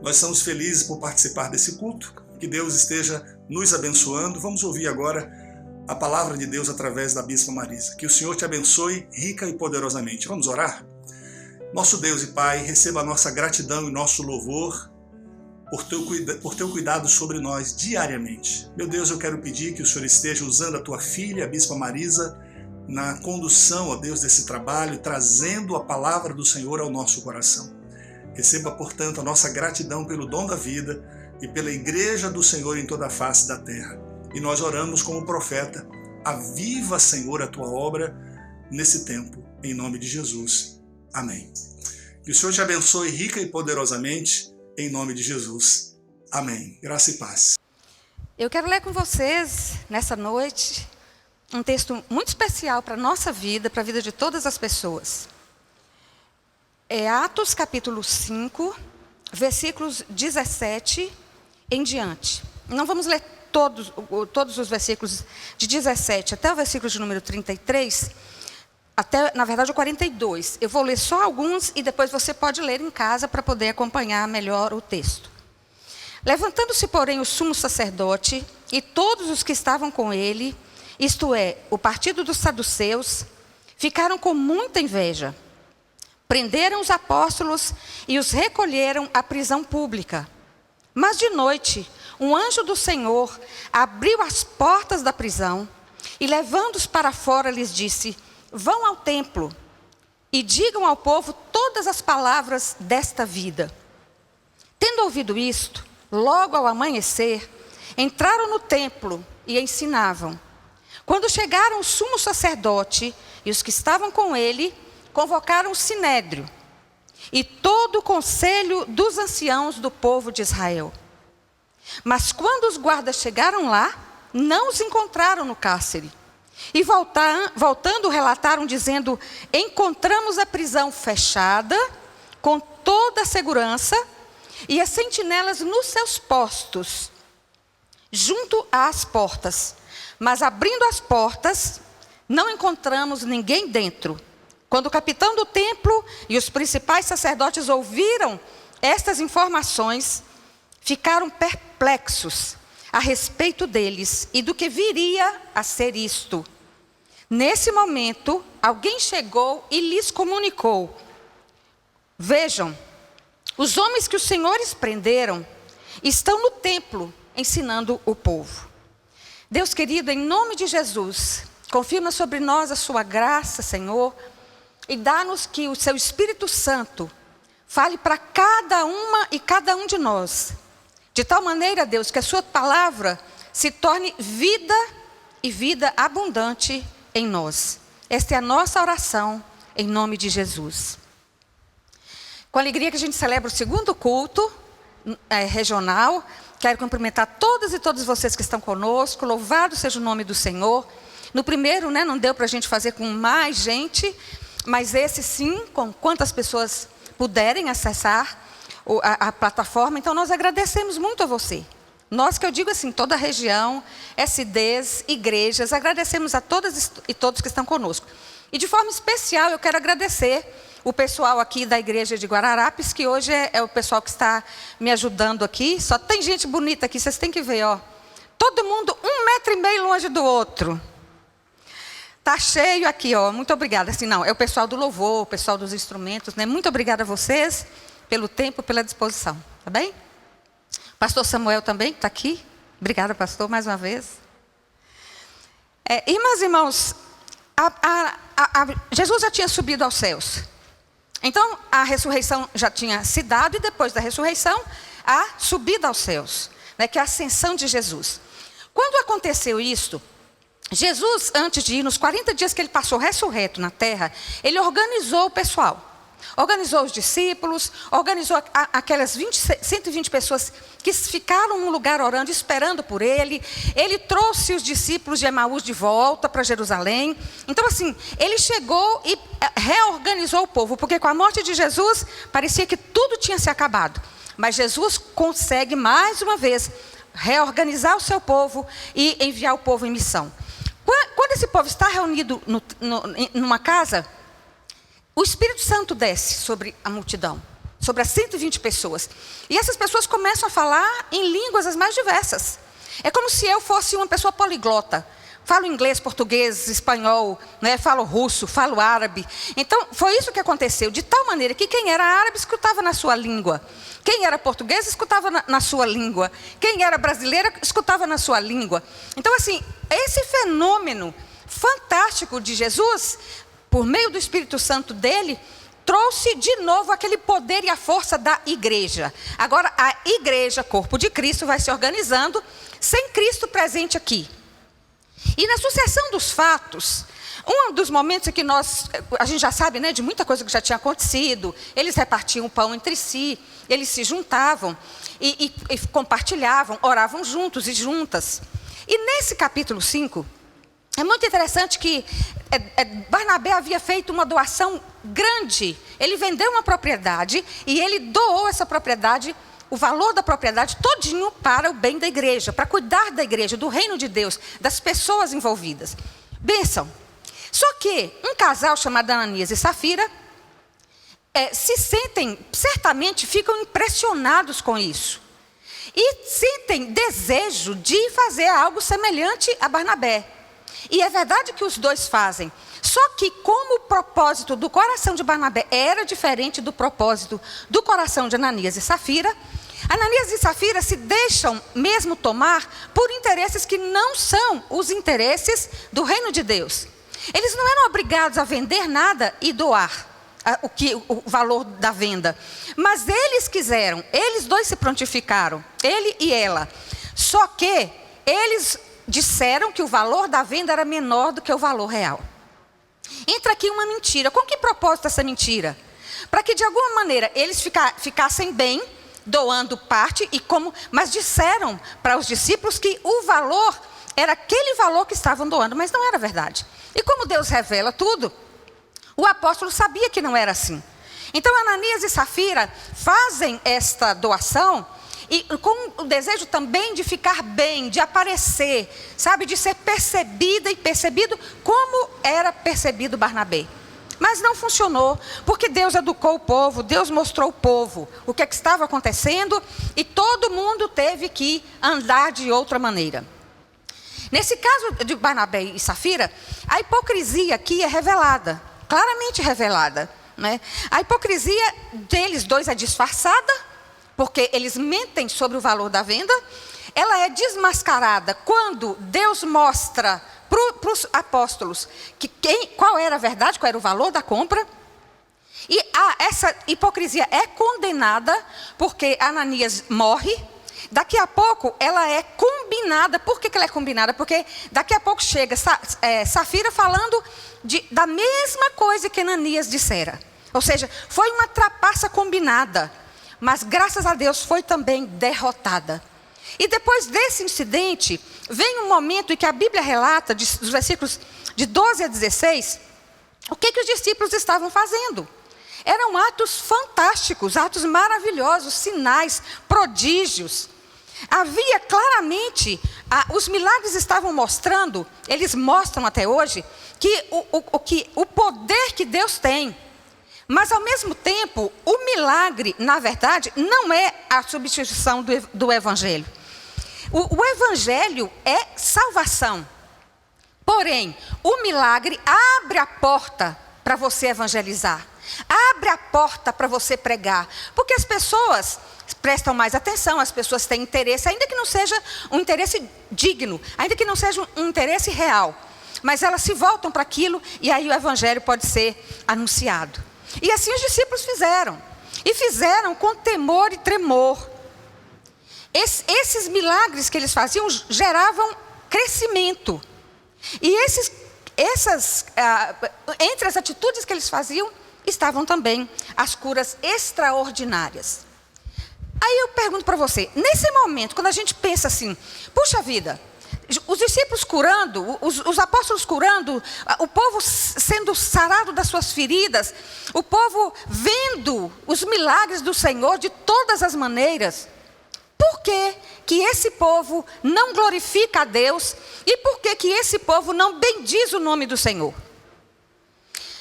Nós estamos felizes por participar desse culto, que Deus esteja nos abençoando. Vamos ouvir agora a palavra de Deus através da Bispa Marisa. Que o Senhor te abençoe rica e poderosamente. Vamos orar? Nosso Deus e Pai, receba a nossa gratidão e nosso louvor por teu cuidado sobre nós diariamente. Meu Deus, eu quero pedir que o Senhor esteja usando a tua filha, a Bispa Marisa, na condução, ó Deus, desse trabalho, trazendo a palavra do Senhor ao nosso coração. Receba, portanto, a nossa gratidão pelo dom da vida e pela Igreja do Senhor em toda a face da terra. E nós oramos como profeta, aviva, Senhor, a tua obra nesse tempo, em nome de Jesus. Amém. Que o Senhor te abençoe rica e poderosamente, em nome de Jesus. Amém. Graça e paz. Eu quero ler com vocês, nessa noite, um texto muito especial para a nossa vida, para a vida de todas as pessoas. É Atos capítulo 5, versículos 17 em diante. Não vamos ler todos os versículos de 17 até o versículo de número 33, até, na verdade, o 42. Eu vou ler só alguns e depois você pode ler em casa para poder acompanhar melhor o texto. Levantando-se, porém, o sumo sacerdote e todos os que estavam com ele, isto é, o partido dos saduceus, ficaram com muita inveja. Prenderam os apóstolos e os recolheram à prisão pública. Mas de noite, um anjo do Senhor abriu as portas da prisão e, levando-os para fora, lhes disse: vão ao templo e digam ao povo todas as palavras desta vida. Tendo ouvido isto, logo ao amanhecer, entraram no templo e ensinavam. Quando chegaram o sumo sacerdote e os que estavam com ele, convocaram o sinédrio e todo o conselho dos anciãos do povo de Israel. Mas quando os guardas chegaram lá, não os encontraram no cárcere. E voltando relataram dizendo: encontramos a prisão fechada, com toda a segurança, e as sentinelas nos seus postos, junto às portas. Mas abrindo as portas, não encontramos ninguém dentro. Quando o capitão do templo e os principais sacerdotes ouviram estas informações, ficaram perplexos a respeito deles e do que viria a ser isto. Nesse momento, alguém chegou e lhes comunicou: vejam, os homens que os senhores prenderam estão no templo ensinando o povo. Deus querido, em nome de Jesus, confirma sobre nós a sua graça, Senhor, e dá-nos que o seu Espírito Santo fale para cada uma e cada um de nós, de tal maneira, Deus, que a sua palavra se torne vida e vida abundante em nós. Esta é a nossa oração, em nome de Jesus. Com alegria que a gente celebra o segundo culto regional, quero cumprimentar todas e todos vocês que estão conosco. Louvado seja o nome do Senhor. No primeiro, não deu para a gente fazer com mais gente, mas esse sim, com quantas pessoas puderem acessar a plataforma. Então nós agradecemos muito a você. Nós, que eu digo assim, toda a região, SDs, igrejas, agradecemos a todas e todos que estão conosco. E de forma especial eu quero agradecer o pessoal aqui da igreja de Guararapes, que hoje é o pessoal que está me ajudando aqui. Só tem gente bonita aqui, vocês têm que ver, ó. Todo mundo 1,5 metro longe do outro. Tá cheio aqui, ó. Muito obrigada. Assim, não, é o pessoal do louvor, o pessoal dos instrumentos, né? Muito obrigada a vocês pelo tempo, pela disposição. Tá bem? Pastor Samuel também está aqui. Obrigada, pastor, mais uma vez. Irmãs e irmãos, Jesus já tinha subido aos céus. Então, a ressurreição já tinha se dado, e depois da ressurreição, a subida aos céus, né, que é a ascensão de Jesus. Quando aconteceu isto, Jesus, antes de ir, nos 40 dias que ele passou ressurreto na terra, ele organizou o pessoal. Organizou os discípulos, organizou aquelas 120 pessoas que ficaram num lugar orando, esperando por ele. Ele trouxe os discípulos de Emaús de volta para Jerusalém. Então, assim, ele chegou e reorganizou o povo, porque com a morte de Jesus, parecia que tudo tinha se acabado. Mas Jesus consegue, mais uma vez, reorganizar o seu povo e enviar o povo em missão. Quando esse povo está reunido numa casa, o Espírito Santo desce sobre a multidão, sobre as 120 pessoas. E essas pessoas começam a falar em línguas as mais diversas. É como se eu fosse uma pessoa poliglota. Falo inglês, português, espanhol, né? Falo russo, falo árabe. Então, foi isso que aconteceu. De tal maneira que quem era árabe escutava na sua língua. Quem era português escutava na sua língua. Quem era brasileira escutava na sua língua. Então, assim, esse fenômeno fantástico de Jesus, por meio do Espírito Santo dele, trouxe de novo aquele poder e a força da igreja. Agora, a igreja, corpo de Cristo, vai se organizando sem Cristo presente aqui. E na sucessão dos fatos, um dos momentos em que a gente já sabe, né, de muita coisa que já tinha acontecido, eles repartiam o pão entre si, eles se juntavam e compartilhavam, oravam juntos e juntas. E nesse capítulo 5, é muito interessante que Barnabé havia feito uma doação grande. Ele vendeu uma propriedade e ele doou essa propriedade, o valor da propriedade todinho, para o bem da igreja, para cuidar da igreja, do reino de Deus, das pessoas envolvidas. Bênção. Só que um casal chamado Ananias e Safira certamente ficam impressionados com isso. E sentem desejo de fazer algo semelhante a Barnabé. E é verdade que os dois fazem. Só que como o propósito do coração de Barnabé era diferente do propósito do coração de Ananias e Safira, Ananias e Safira se deixam mesmo tomar por interesses que não são os interesses do reino de Deus. Eles não eram obrigados a vender nada e doar o valor da venda. Mas eles quiseram, eles dois se prontificaram, ele e ela. Só que eles disseram que o valor da venda era menor do que o valor real. Entra aqui uma mentira. Com que propósito essa mentira? Para que de alguma maneira eles ficassem bem, doando parte, mas disseram para os discípulos que o valor era aquele valor que estavam doando, mas não era verdade. E como Deus revela tudo, o apóstolo sabia que não era assim. Então Ananias e Safira fazem esta doação e com o desejo também de ficar bem, de aparecer, sabe, de ser percebida e percebido como era percebido Barnabé. Mas não funcionou, porque Deus educou o povo, Deus mostrou ao povo o que estava acontecendo e todo mundo teve que andar de outra maneira. Nesse caso de Barnabé e Safira, a hipocrisia aqui é revelada, claramente revelada, né? A hipocrisia deles dois é disfarçada, porque eles mentem sobre o valor da venda. Ela é desmascarada quando Deus mostra para os apóstolos qual era a verdade, qual era o valor da compra. E essa hipocrisia é condenada porque Ananias morre. Daqui a pouco ela é combinada. Por que ela é combinada? Porque daqui a pouco chega Safira falando da mesma coisa que Ananias dissera. Ou seja, foi uma trapaça combinada, mas graças a Deus foi também derrotada. E depois desse incidente, vem um momento em que a Bíblia relata, dos versículos de 12 a 16, o que os discípulos estavam fazendo. Eram atos fantásticos, atos maravilhosos, sinais, prodígios. Havia claramente, os milagres estavam mostrando, eles mostram até hoje, que o poder que Deus tem. Mas ao mesmo tempo, o milagre, na verdade, não é a substituição do Evangelho. O Evangelho é salvação. Porém, o milagre abre a porta para você evangelizar. Abre a porta para você pregar. Porque as pessoas prestam mais atenção, as pessoas têm interesse, ainda que não seja um interesse digno, ainda que não seja um interesse real. Mas elas se voltam para aquilo e aí o Evangelho pode ser anunciado. E assim os discípulos fizeram. E fizeram com temor e tremor. Esses milagres que eles faziam geravam crescimento. E entre as atitudes que eles faziam, estavam também as curas extraordinárias. Aí eu pergunto para você, nesse momento, quando a gente pensa assim, puxa vida, os discípulos curando, os apóstolos curando, o povo sendo sarado das suas feridas, o povo vendo os milagres do Senhor de todas as maneiras. Por que esse povo não glorifica a Deus e por que esse povo não bendiz o nome do Senhor?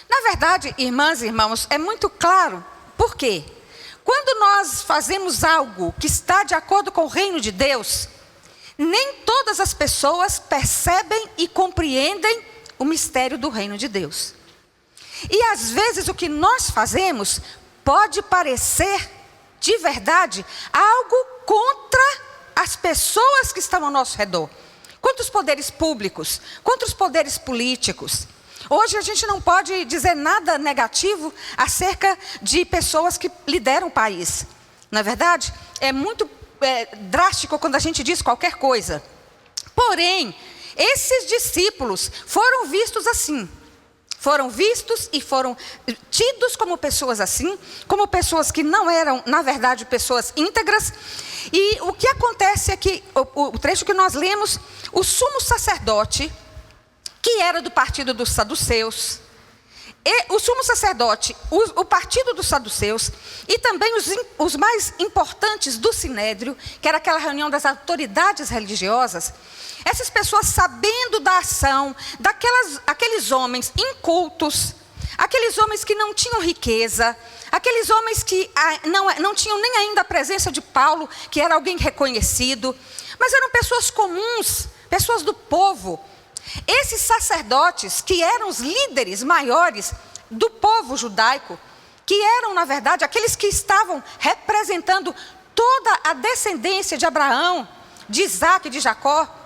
Na verdade, irmãs e irmãos, é muito claro. Por quê? Quando nós fazemos algo que está de acordo com o reino de Deus, nem todas as pessoas percebem e compreendem o mistério do reino de Deus. E às vezes o que nós fazemos pode parecer, de verdade, algo contra as pessoas que estão ao nosso redor. Contra os poderes públicos, contra os poderes políticos. Hoje a gente não pode dizer nada negativo acerca de pessoas que lideram o país. Na verdade, é muito drástico quando a gente diz qualquer coisa. Porém, esses discípulos foram vistos assim. Foram vistos e foram tidos como pessoas assim, como pessoas que não eram, na verdade, pessoas íntegras. E o que acontece é que, o trecho que nós lemos, o sumo sacerdote, que era do partido dos saduceus, e o sumo sacerdote, o partido dos saduceus, e também os mais importantes do sinédrio, que era aquela reunião das autoridades religiosas, essas pessoas sabendo da ação daqueles homens incultos, aqueles homens que não tinham riqueza, aqueles homens que não tinham nem ainda a presença de Paulo, que era alguém reconhecido, mas eram pessoas comuns, pessoas do povo. Esses sacerdotes, que eram os líderes maiores do povo judaico, que eram, na verdade, aqueles que estavam representando toda a descendência de Abraão, de Isaac e de Jacó,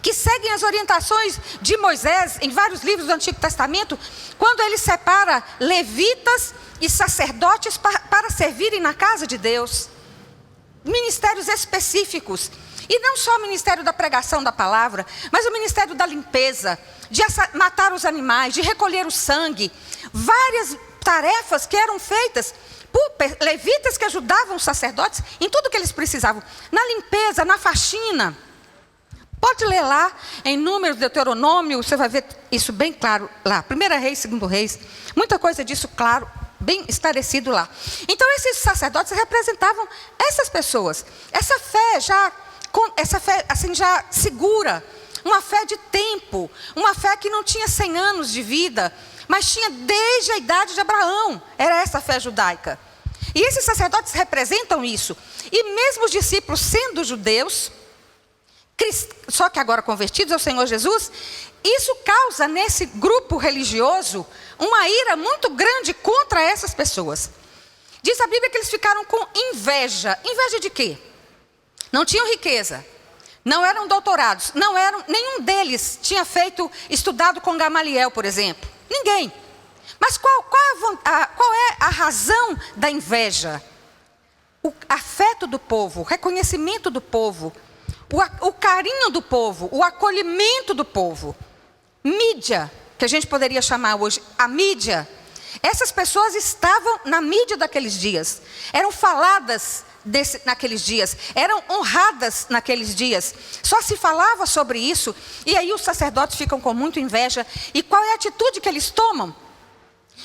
que seguem as orientações de Moisés em vários livros do Antigo Testamento, quando ele separa levitas e sacerdotes para servirem na casa de Deus. Ministérios específicos. E não só o ministério da pregação da palavra, mas o ministério da limpeza, de matar os animais, de recolher o sangue. Várias tarefas que eram feitas por levitas que ajudavam os sacerdotes em tudo que eles precisavam. Na limpeza, na faxina. Pode ler lá em Números, Deuteronômio, você vai ver isso bem claro lá. 1 Reis, 2 Reis, muita coisa disso claro, bem esclarecido lá. Então esses sacerdotes representavam essas pessoas. Essa fé assim, já segura, uma fé de tempo, uma fé que não tinha 100 anos de vida, mas tinha desde a idade de Abraão. Era essa a fé judaica. E esses sacerdotes representam isso. E mesmo os discípulos sendo judeus, só que agora convertidos ao Senhor Jesus, isso causa nesse grupo religioso uma ira muito grande contra essas pessoas. Diz a Bíblia que eles ficaram com inveja. Inveja de quê? Não tinham riqueza, não eram doutorados, nenhum deles tinha estudado com Gamaliel, por exemplo. Ninguém. Mas qual é a razão da inveja? O afeto do povo, o reconhecimento do povo, o carinho do povo, o acolhimento do povo. Mídia, que a gente poderia chamar hoje, a mídia. Essas pessoas estavam na mídia daqueles dias. Eram faladas naqueles dias. Eram honradas naqueles dias. Só se falava sobre isso. E aí os sacerdotes ficam com muita inveja. E qual é a atitude que eles tomam?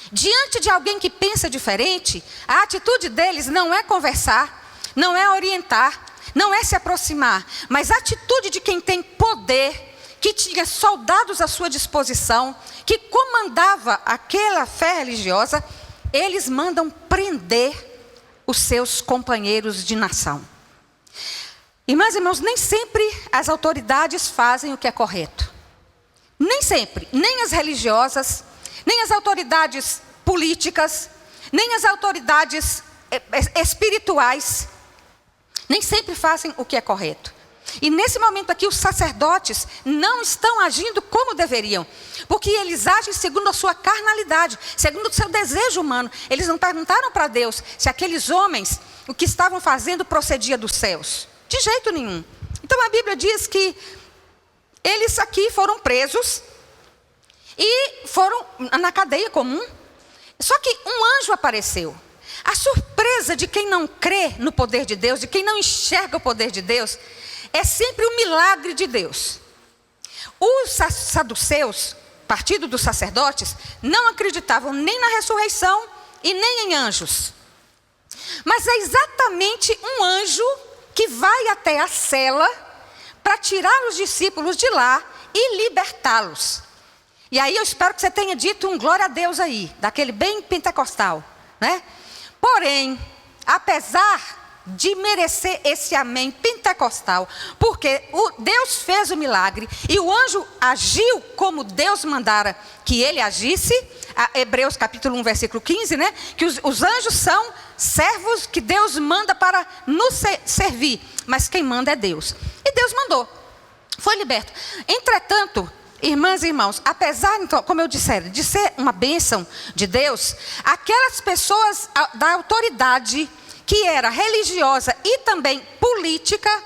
Diante de alguém que pensa diferente, a atitude deles não é conversar, não é orientar, não é se aproximar, mas a atitude de quem tem poder, que tinha soldados à sua disposição, que comandava aquela fé religiosa, eles mandam prender os seus companheiros de nação. Irmãs e irmãos, nem sempre as autoridades fazem o que é correto. Nem sempre, nem as religiosas, nem as autoridades políticas, nem as autoridades espirituais, nem sempre fazem o que é correto. E nesse momento aqui, os sacerdotes não estão agindo como deveriam, porque eles agem segundo a sua carnalidade, segundo o seu desejo humano. Eles não perguntaram para Deus se aqueles homens, o que estavam fazendo, procedia dos céus. De jeito nenhum. Então a Bíblia diz que eles aqui foram presos e foram na cadeia comum. Só que um anjo apareceu. A surpresa de quem não crê no poder de Deus, de quem não enxerga o poder de Deus, é sempre um milagre de Deus. Os saduceus, partido dos sacerdotes, não acreditavam nem na ressurreição e nem em anjos. Mas é exatamente um anjo que vai até a cela para tirar os discípulos de lá e libertá-los. E aí eu espero que você tenha dito um glória a Deus aí, daquele bem pentecostal, né? Porém, apesar de merecer esse amém pentecostal, porque Deus fez o milagre e o anjo agiu como Deus mandara que ele agisse, Hebreus capítulo 1, versículo 15, né? Que os anjos são servos que Deus manda para nos servir, mas quem manda é Deus. E Deus mandou, foi liberto. Entretanto, irmãs e irmãos, apesar, então, como eu disse, de ser uma bênção de Deus, aquelas pessoas da autoridade, que era religiosa e também política,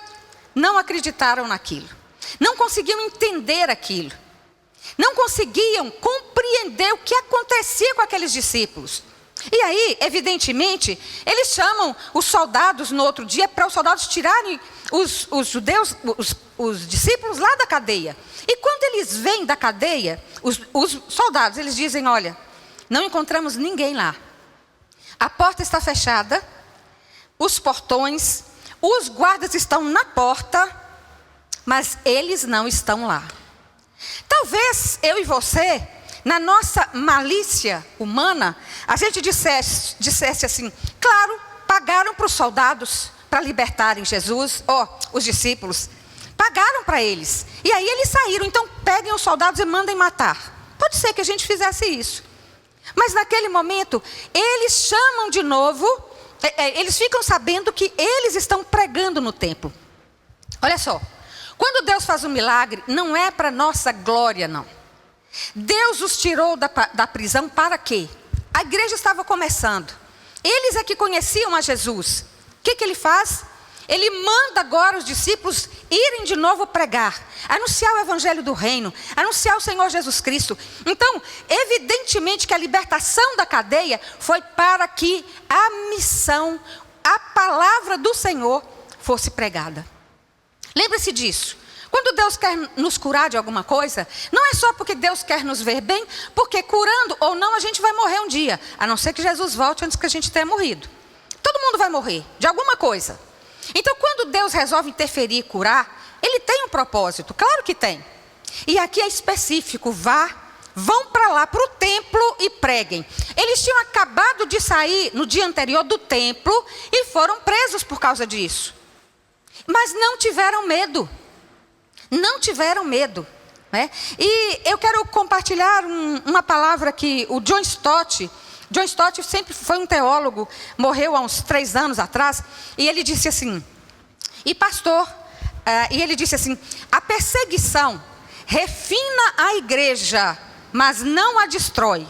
não acreditaram naquilo. Não conseguiam entender aquilo. Não conseguiam compreender o que acontecia com aqueles discípulos. E aí, evidentemente, eles chamam os soldados no outro dia para os soldados tirarem os judeus, os discípulos lá da cadeia. E quando eles vêm da cadeia, os soldados, eles dizem, olha, não encontramos ninguém lá. A porta está fechada, os portões, os guardas estão na porta, mas eles não estão lá. Talvez eu e você, na nossa malícia humana, a gente dissesse assim, claro, pagaram para os soldados para libertarem Jesus, os discípulos, pagaram para eles. E aí eles saíram, então peguem os soldados e mandem matar. Pode ser que a gente fizesse isso. Mas naquele momento, eles chamam de novo, eles ficam sabendo que eles estão pregando no templo. Olha só, quando Deus faz um milagre, não é para nossa glória, não. Deus os tirou da prisão para quê? A igreja estava começando. Eles é que conheciam a Jesus. O que ele faz? Ele manda agora os discípulos irem de novo pregar, anunciar o evangelho do reino, anunciar o Senhor Jesus Cristo. Então, evidentemente que a libertação da cadeia foi para que a missão, a palavra do Senhor fosse pregada. Lembre-se disso. Quando Deus quer nos curar de alguma coisa, não é só porque Deus quer nos ver bem, porque curando ou não a gente vai morrer um dia, a não ser que Jesus volte antes que a gente tenha morrido. Todo mundo vai morrer de alguma coisa. Então, quando Deus resolve interferir e curar, Ele tem um propósito, claro que tem. E aqui é específico, vão para lá, para o templo e preguem. Eles tinham acabado de sair no dia anterior do templo e foram presos por causa disso. Mas não tiveram medo. Não tiveram medo. Né? E eu quero compartilhar uma palavra que o John Stott sempre foi um teólogo, morreu há uns 3 anos atrás, e ele disse assim, ele disse assim, a perseguição refina a igreja, mas não a destrói.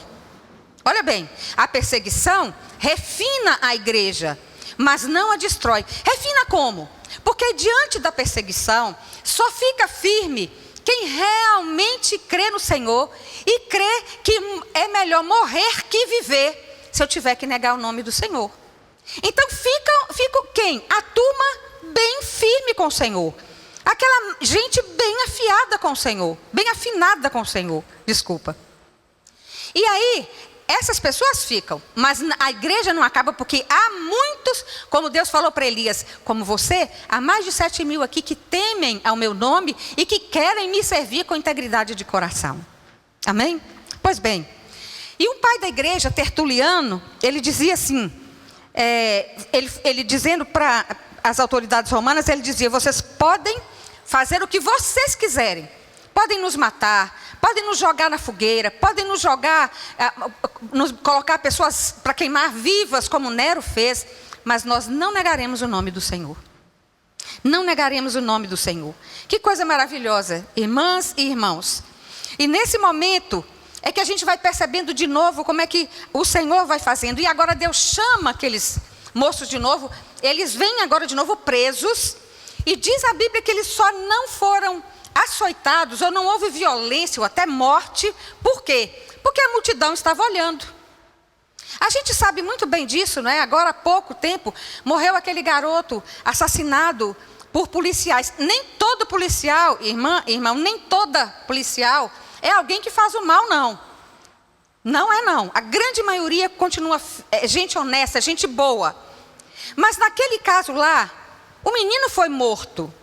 Olha bem, a perseguição refina a igreja, mas não a destrói. Refina como? Porque diante da perseguição, só fica firme quem realmente crê no Senhor e crê que é melhor morrer que viver se eu tiver que negar o nome do Senhor. Então fica quem? A turma bem firme com o Senhor. Aquela gente bem afiada com o Senhor. Bem afinada com o Senhor. Desculpa. E aí, essas pessoas ficam. Mas a igreja não acaba porque há muitos, como Deus falou para Elias, como você, há mais de 7.000 aqui que temem ao meu nome e que querem me servir com integridade de coração. Amém? Pois bem. E o pai da igreja, Tertuliano, ele dizia assim, ele dizendo para as autoridades romanas, ele dizia, vocês podem fazer o que vocês quiserem. Podem nos matar, podem nos jogar na fogueira, podem nos jogar, colocar pessoas para queimar vivas, como Nero fez, mas nós não negaremos o nome do Senhor. Não negaremos o nome do Senhor. Que coisa maravilhosa, irmãs e irmãos. E nesse momento é que a gente vai percebendo de novo como é que o Senhor vai fazendo. E agora Deus chama aqueles moços de novo, eles vêm agora de novo presos, e diz a Bíblia que eles só não foram açoitados, ou não houve violência, ou até morte. Por quê? Porque a multidão estava olhando. A gente sabe muito bem disso, não é? Agora há pouco tempo, morreu aquele garoto assassinado por policiais. Nem todo policial, irmão, nem toda policial é alguém que faz o mal, não. Não é não. A grande maioria continua gente honesta, gente boa. Mas naquele caso lá, o menino foi morto.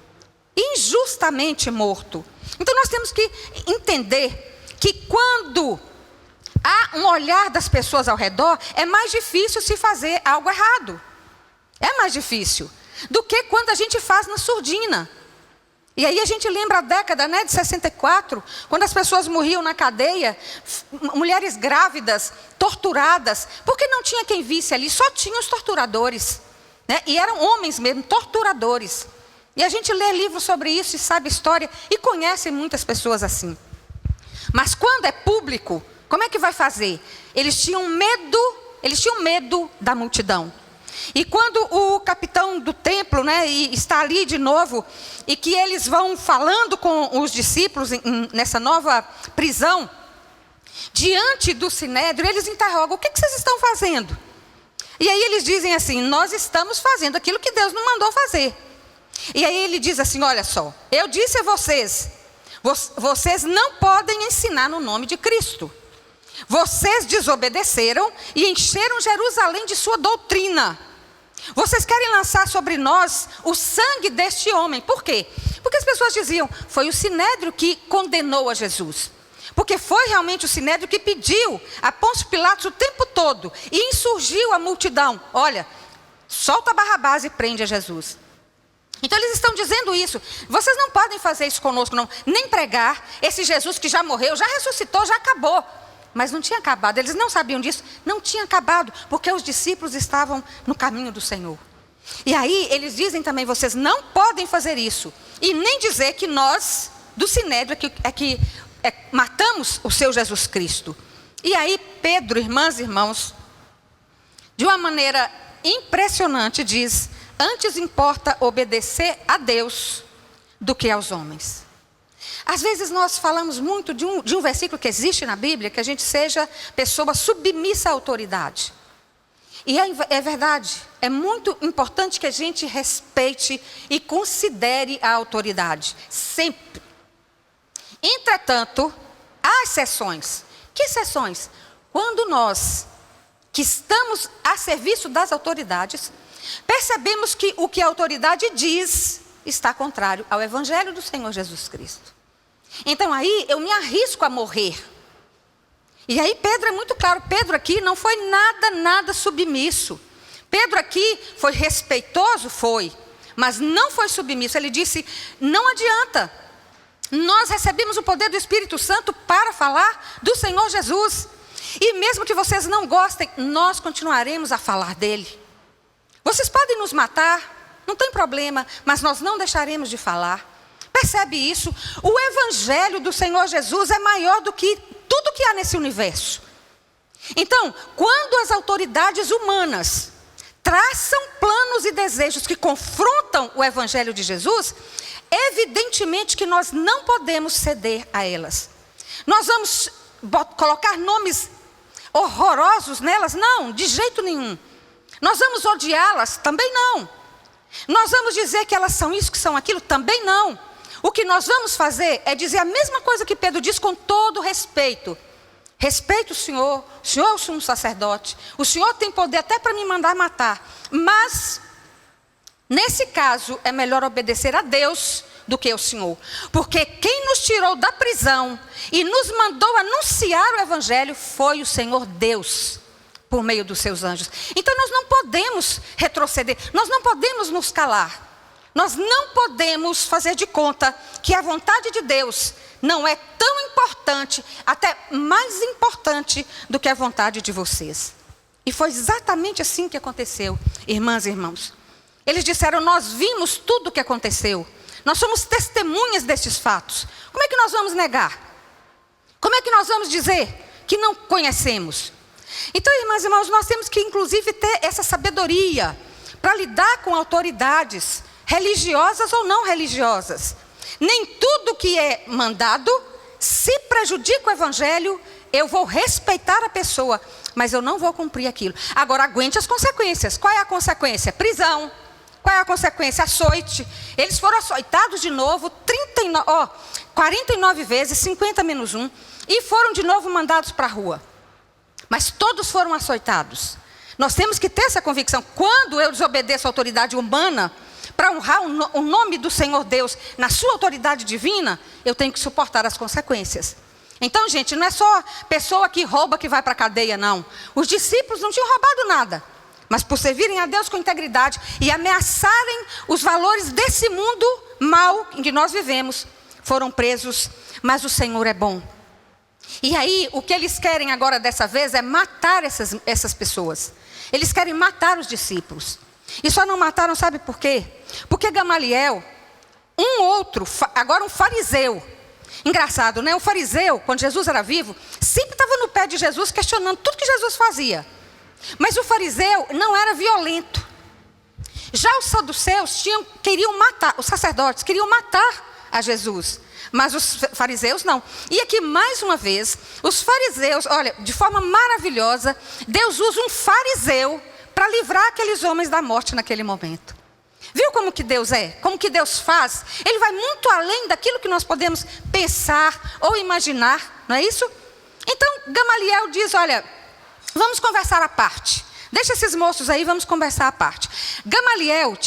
Injustamente morto. Então nós temos que entender que quando há um olhar das pessoas ao redor, é mais difícil se fazer algo errado. É mais difícil do que quando a gente faz na surdina. E aí a gente lembra a década, né, de 64, quando as pessoas morriam na cadeia, mulheres grávidas, torturadas, porque não tinha quem visse ali, só tinha os torturadores, né? E eram homens mesmo, torturadores. E a gente lê livros sobre isso e sabe história e conhece muitas pessoas assim. Mas quando é público, como é que vai fazer? Eles tinham medo da multidão. E quando o capitão do templo, né, está ali de novo, e que eles vão falando com os discípulos nessa nova prisão, diante do sinédrio, eles interrogam, o que vocês estão fazendo? E aí eles dizem assim, nós estamos fazendo aquilo que Deus não mandou fazer. E aí ele diz assim, olha só, eu disse a vocês, vocês não podem ensinar no nome de Cristo. Vocês desobedeceram e encheram Jerusalém de sua doutrina. Vocês querem lançar sobre nós o sangue deste homem. Por quê? Porque as pessoas diziam, foi o sinédrio que condenou a Jesus. Porque foi realmente o sinédrio que pediu a Pôncio Pilatos o tempo todo. E insurgiu a multidão. Olha, solta Barrabás e prende a Jesus. Então eles estão dizendo isso. Vocês não podem fazer isso conosco, não. Nem pregar esse Jesus que já morreu, já ressuscitou, já acabou. Mas não tinha acabado. Eles não sabiam disso. Não tinha acabado. Porque os discípulos estavam no caminho do Senhor. E aí eles dizem também, vocês não podem fazer isso. E nem dizer que nós, do sinédrio, matamos o seu Jesus Cristo. E aí Pedro, irmãs e irmãos, de uma maneira impressionante diz Antes importa obedecer a Deus do que aos homens. Às vezes nós falamos muito de um versículo que existe na Bíblia, que a gente seja pessoa submissa à autoridade. E é verdade, é muito importante que a gente respeite e considere a autoridade, sempre. Entretanto, há exceções. Que exceções? Quando nós, que estamos a serviço das autoridades, percebemos que o que a autoridade diz está contrário ao Evangelho do Senhor Jesus Cristo. Então aí eu me arrisco a morrer. E aí Pedro é muito claro, Pedro aqui não foi nada submisso. Pedro aqui foi respeitoso, foi, mas não foi submisso. Ele disse, não adianta. Nós recebemos o poder do Espírito Santo para falar do Senhor Jesus. E mesmo que vocês não gostem, nós continuaremos a falar dele. Vocês podem nos matar, não tem problema, mas nós não deixaremos de falar. Percebe isso? O Evangelho do Senhor Jesus é maior do que tudo que há nesse universo. Então, quando as autoridades humanas traçam planos e desejos que confrontam o Evangelho de Jesus, evidentemente que nós não podemos ceder a elas. Nós vamos colocar nomes horrorosos nelas? Não, de jeito nenhum. Nós vamos odiá-las? Também não. Nós vamos dizer que elas são isso, que são aquilo? Também não. O que nós vamos fazer é dizer a mesma coisa que Pedro diz com todo respeito. Respeito o Senhor é o sumo sacerdote. O Senhor tem poder até para me mandar matar. Mas, nesse caso, é melhor obedecer a Deus do que ao Senhor. Porque quem nos tirou da prisão e nos mandou anunciar o Evangelho foi o Senhor Deus, por meio dos seus anjos. Então nós não podemos retroceder, nós não podemos nos calar. Nós não podemos fazer de conta que a vontade de Deus não é tão importante, até mais importante do que a vontade de vocês. E foi exatamente assim que aconteceu, irmãs e irmãos. Eles disseram, nós vimos tudo o que aconteceu. Nós somos testemunhas destes fatos. Como é que nós vamos negar? Como é que nós vamos dizer que não conhecemos? Então, irmãs e irmãos, nós temos que inclusive ter essa sabedoria para lidar com autoridades religiosas ou não religiosas. Nem tudo que é mandado, se prejudica o Evangelho, eu vou respeitar a pessoa, mas eu não vou cumprir aquilo. Agora aguente as consequências. Qual é a consequência? Prisão. Qual é a consequência? Açoite. Eles foram açoitados de novo 49 vezes, 50 menos 1, e foram de novo mandados para a rua. Mas todos foram açoitados. Nós temos que ter essa convicção. Quando eu desobedeço a autoridade humana, para honrar o nome do Senhor Deus na sua autoridade divina, eu tenho que suportar as consequências. Então, gente, não é só pessoa que rouba que vai para a cadeia, não. Os discípulos não tinham roubado nada, mas por servirem a Deus com integridade e ameaçarem os valores desse mundo mau em que nós vivemos, foram presos, mas o Senhor é bom. E aí, o que eles querem agora dessa vez é matar essas pessoas. Eles querem matar os discípulos. E só não mataram, sabe por quê? Porque Gamaliel, agora um fariseu. Engraçado, né? O fariseu, quando Jesus era vivo, sempre estava no pé de Jesus, questionando tudo que Jesus fazia. Mas o fariseu não era violento. Já os saduceus queriam matar, os sacerdotes queriam matar a Jesus. Mas os fariseus não. E aqui, mais uma vez, os fariseus, olha, de forma maravilhosa, Deus usa um fariseu para livrar aqueles homens da morte naquele momento. Viu como que Deus é? Como que Deus faz? Ele vai muito além daquilo que nós podemos pensar ou imaginar, não é isso? Então, Gamaliel diz, olha, vamos conversar à parte. Deixa esses moços aí, vamos conversar à parte. Gamaliel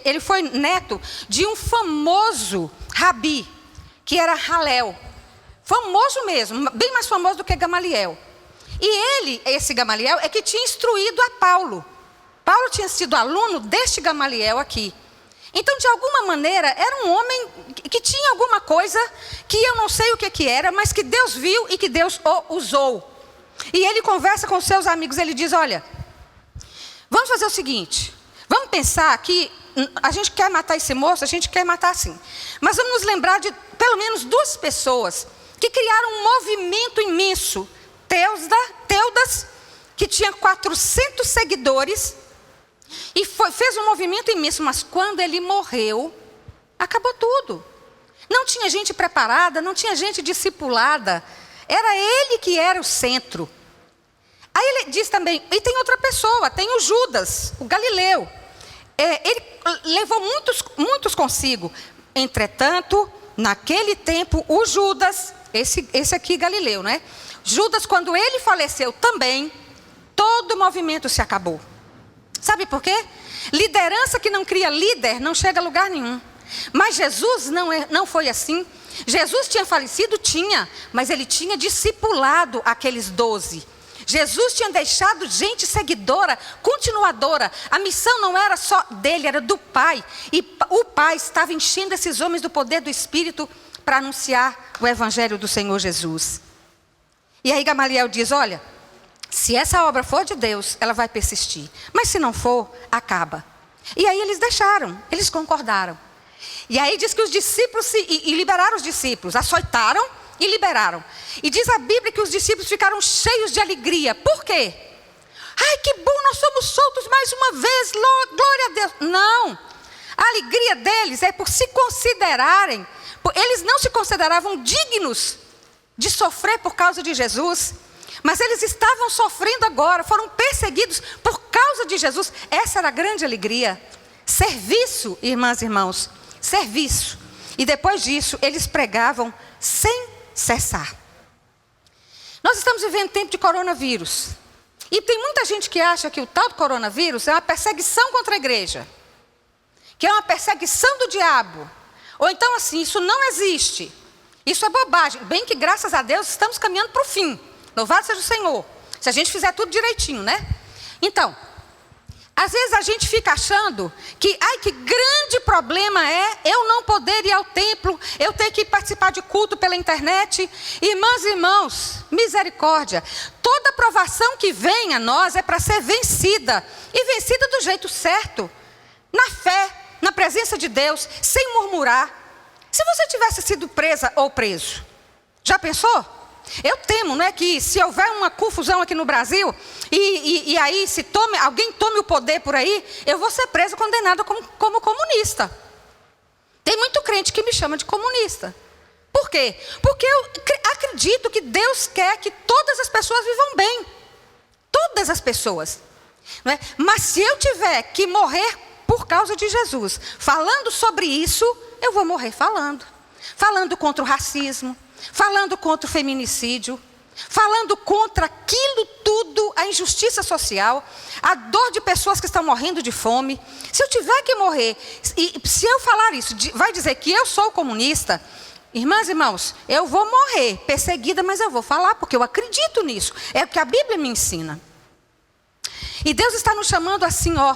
ele foi neto de um famoso rabi, que era Halel. Famoso mesmo, bem mais famoso do que Gamaliel. E esse Gamaliel, é que tinha instruído a Paulo. Paulo tinha sido aluno deste Gamaliel aqui. Então, de alguma maneira, era um homem que tinha alguma coisa que eu não sei o que era, mas que Deus viu e que Deus o usou. E ele conversa com seus amigos, ele diz, olha, vamos fazer o seguinte, vamos pensar que a gente quer matar esse moço, a gente quer matar assim. Mas vamos nos lembrar de pelo menos duas pessoas que criaram um movimento imenso. Teudas, que tinha 400 seguidores, E fez um movimento imenso, mas quando ele morreu, acabou tudo. Não tinha gente preparada, não tinha gente discipulada. Era ele que era o centro. Aí ele diz também, e tem outra pessoa, tem o Judas, o Galileu. Ele levou muitos consigo. Entretanto, naquele tempo, o Judas, esse aqui Galileu, né? Judas, quando ele faleceu também, todo o movimento se acabou. Sabe por quê? Liderança que não cria líder não chega a lugar nenhum. Mas Jesus não foi assim. Jesus tinha falecido? Tinha, mas ele tinha discipulado aqueles 12. Jesus tinha deixado gente seguidora, continuadora. A missão não era só dele, era do Pai. E o Pai estava enchendo esses homens do poder do Espírito para anunciar o Evangelho do Senhor Jesus. E aí Gamaliel diz, olha, se essa obra for de Deus, ela vai persistir. Mas se não for, acaba. E aí eles deixaram, eles concordaram. E aí diz que os discípulos e liberaram os discípulos, açoitaram e liberaram. E diz a Bíblia que os discípulos ficaram cheios de alegria. Por quê? Ai, que bom, nós somos soltos mais uma vez, glória a Deus. Não, a alegria deles é por se considerarem, eles não se consideravam dignos de sofrer por causa de Jesus, mas eles estavam sofrendo agora, foram perseguidos por causa de Jesus. Essa era a grande alegria. Serviço, irmãs e irmãos, serviço. E depois disso, eles pregavam sem cessar. Nós estamos vivendo tempo de coronavírus. E tem muita gente que acha que o tal do coronavírus é uma perseguição contra a igreja. Que é uma perseguição do diabo. Ou então assim, isso não existe. Isso é bobagem. Bem que graças a Deus estamos caminhando para o fim. Louvado seja o Senhor. Se a gente fizer tudo direitinho, né? Então, às vezes a gente fica achando que, ai, que grande problema é eu não poder ir ao templo, eu ter que participar de culto pela internet. Irmãs e irmãos, misericórdia. Toda provação que vem a nós é para ser vencida. E vencida do jeito certo. Na fé, na presença de Deus, sem murmurar. Se você tivesse sido presa ou preso, já pensou? Eu temo, né, que se houver uma confusão aqui no Brasil e aí alguém tome o poder por aí, eu vou ser presa, condenada como comunista. Tem muito crente que me chama de comunista. Por quê? Porque eu acredito que Deus quer que todas as pessoas vivam bem. Todas as pessoas. Não é? Mas se eu tiver que morrer por causa de Jesus, falando sobre isso, eu vou morrer falando. Falando contra o racismo. Falando contra o feminicídio, falando contra aquilo tudo, a injustiça social, a dor de pessoas que estão morrendo de fome. Se eu tiver que morrer, e se eu falar isso, vai dizer que eu sou comunista, irmãs e irmãos, eu vou morrer perseguida, mas eu vou falar, porque eu acredito nisso. É o que a Bíblia me ensina. E Deus está nos chamando assim, ó,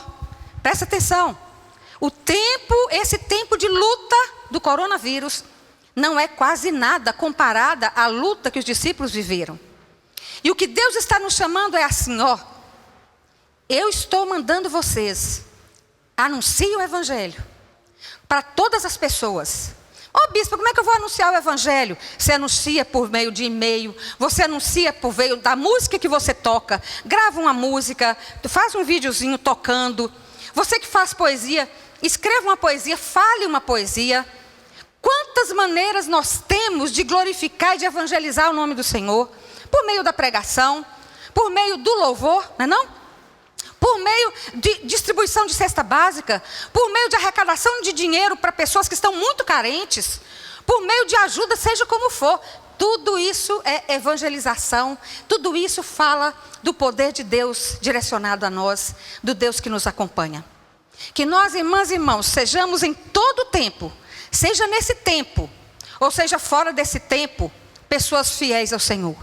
presta atenção. Esse tempo de luta do coronavírus, não é quase nada comparada à luta que os discípulos viveram. E o que Deus está nos chamando é assim, ó. Eu estou mandando vocês, anuncie o Evangelho para todas as pessoas. Ô bispo, como é que eu vou anunciar o Evangelho? Você anuncia por meio de e-mail, você anuncia por meio da música que você toca, grava uma música, faz um videozinho tocando. Você que faz poesia, escreva uma poesia, fale uma poesia. Quantas maneiras nós temos de glorificar e de evangelizar o nome do Senhor? Por meio da pregação, por meio do louvor, não é não? Por meio de distribuição de cesta básica, por meio de arrecadação de dinheiro para pessoas que estão muito carentes, por meio de ajuda, seja como for. Tudo isso é evangelização, tudo isso fala do poder de Deus direcionado a nós, do Deus que nos acompanha. Que nós, irmãs e irmãos, sejamos em todo o tempo, seja nesse tempo, ou seja fora desse tempo, pessoas fiéis ao Senhor.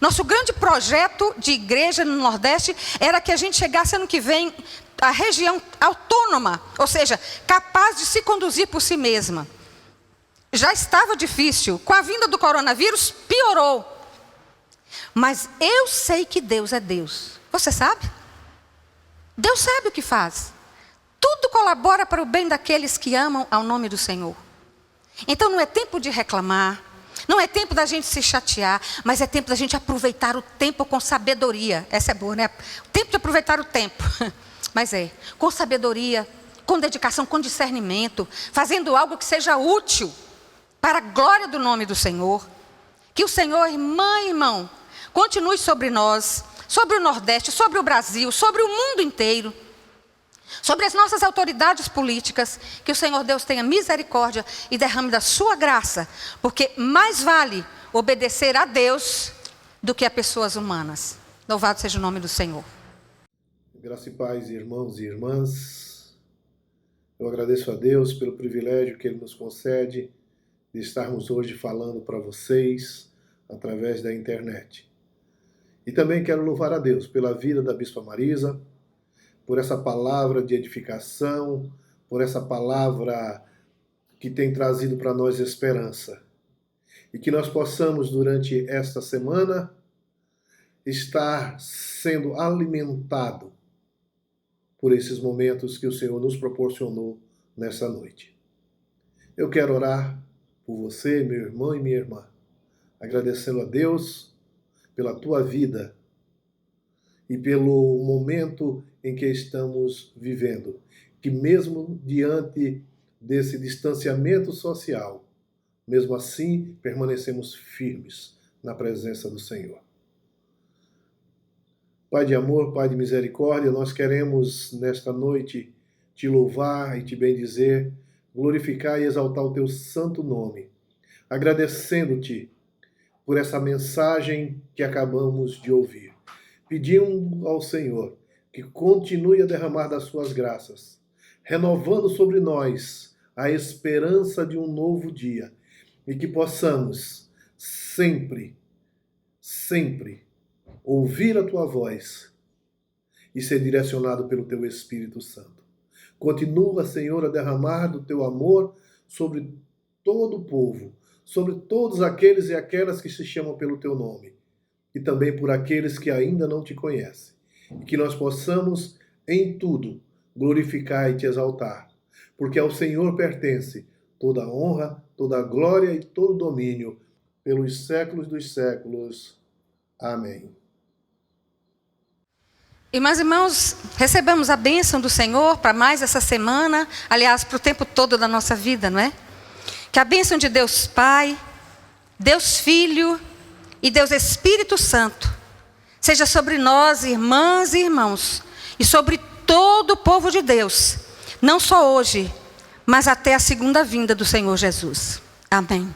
Nosso grande projeto de igreja no Nordeste era que a gente chegasse ano que vem a região autônoma, ou seja, capaz de se conduzir por si mesma. Já estava difícil, com a vinda do coronavírus piorou. Mas eu sei que Deus é Deus. Você sabe? Deus sabe o que faz. Tudo colabora para o bem daqueles que amam ao nome do Senhor. Então não é tempo de reclamar, não é tempo da gente se chatear, mas é tempo da gente aproveitar o tempo com sabedoria. Essa é boa, né? O tempo de aproveitar o tempo. mas com sabedoria, com dedicação, com discernimento, fazendo algo que seja útil para a glória do nome do Senhor. Que o Senhor, irmã e irmão, continue sobre nós, sobre o Nordeste, sobre o Brasil, sobre o mundo inteiro, sobre as nossas autoridades políticas. Que o Senhor Deus tenha misericórdia e derrame da sua graça, porque mais vale obedecer a Deus do que a pessoas humanas. Louvado seja o nome do Senhor. Graça e paz, irmãos e irmãs. Eu agradeço a Deus pelo privilégio que Ele nos concede de estarmos hoje falando para vocês através da internet. E também quero louvar a Deus pela vida da Bispa Marisa, por essa palavra de edificação, por essa palavra que tem trazido para nós esperança. E que nós possamos, durante esta semana, estar sendo alimentado por esses momentos que o Senhor nos proporcionou nessa noite. Eu quero orar por você, meu irmão e minha irmã, agradecendo a Deus pela tua vida e pelo momento em que estamos vivendo, que mesmo diante desse distanciamento social, mesmo assim permanecemos firmes na presença do Senhor. Pai de amor, Pai de misericórdia, nós queremos nesta noite te louvar e te bendizer, glorificar e exaltar o teu santo nome, agradecendo-te por essa mensagem que acabamos de ouvir. Pedimos ao Senhor que continue a derramar das suas graças, renovando sobre nós a esperança de um novo dia e que possamos sempre ouvir a tua voz e ser direcionado pelo teu Espírito Santo. Continua, Senhor, a derramar do teu amor sobre todo o povo, sobre todos aqueles e aquelas que se chamam pelo teu nome, e também por aqueles que ainda não te conhecem. E que nós possamos, em tudo, glorificar e te exaltar, porque ao Senhor pertence toda a honra, toda a glória e todo o domínio, pelos séculos dos séculos. Amém. Irmãs e irmãos, recebamos a bênção do Senhor para mais essa semana, aliás, para o tempo todo da nossa vida, não é? Que a bênção de Deus Pai, Deus Filho e Deus Espírito Santo seja sobre nós, irmãs e irmãos, e sobre todo o povo de Deus, não só hoje, mas até a segunda vinda do Senhor Jesus. Amém.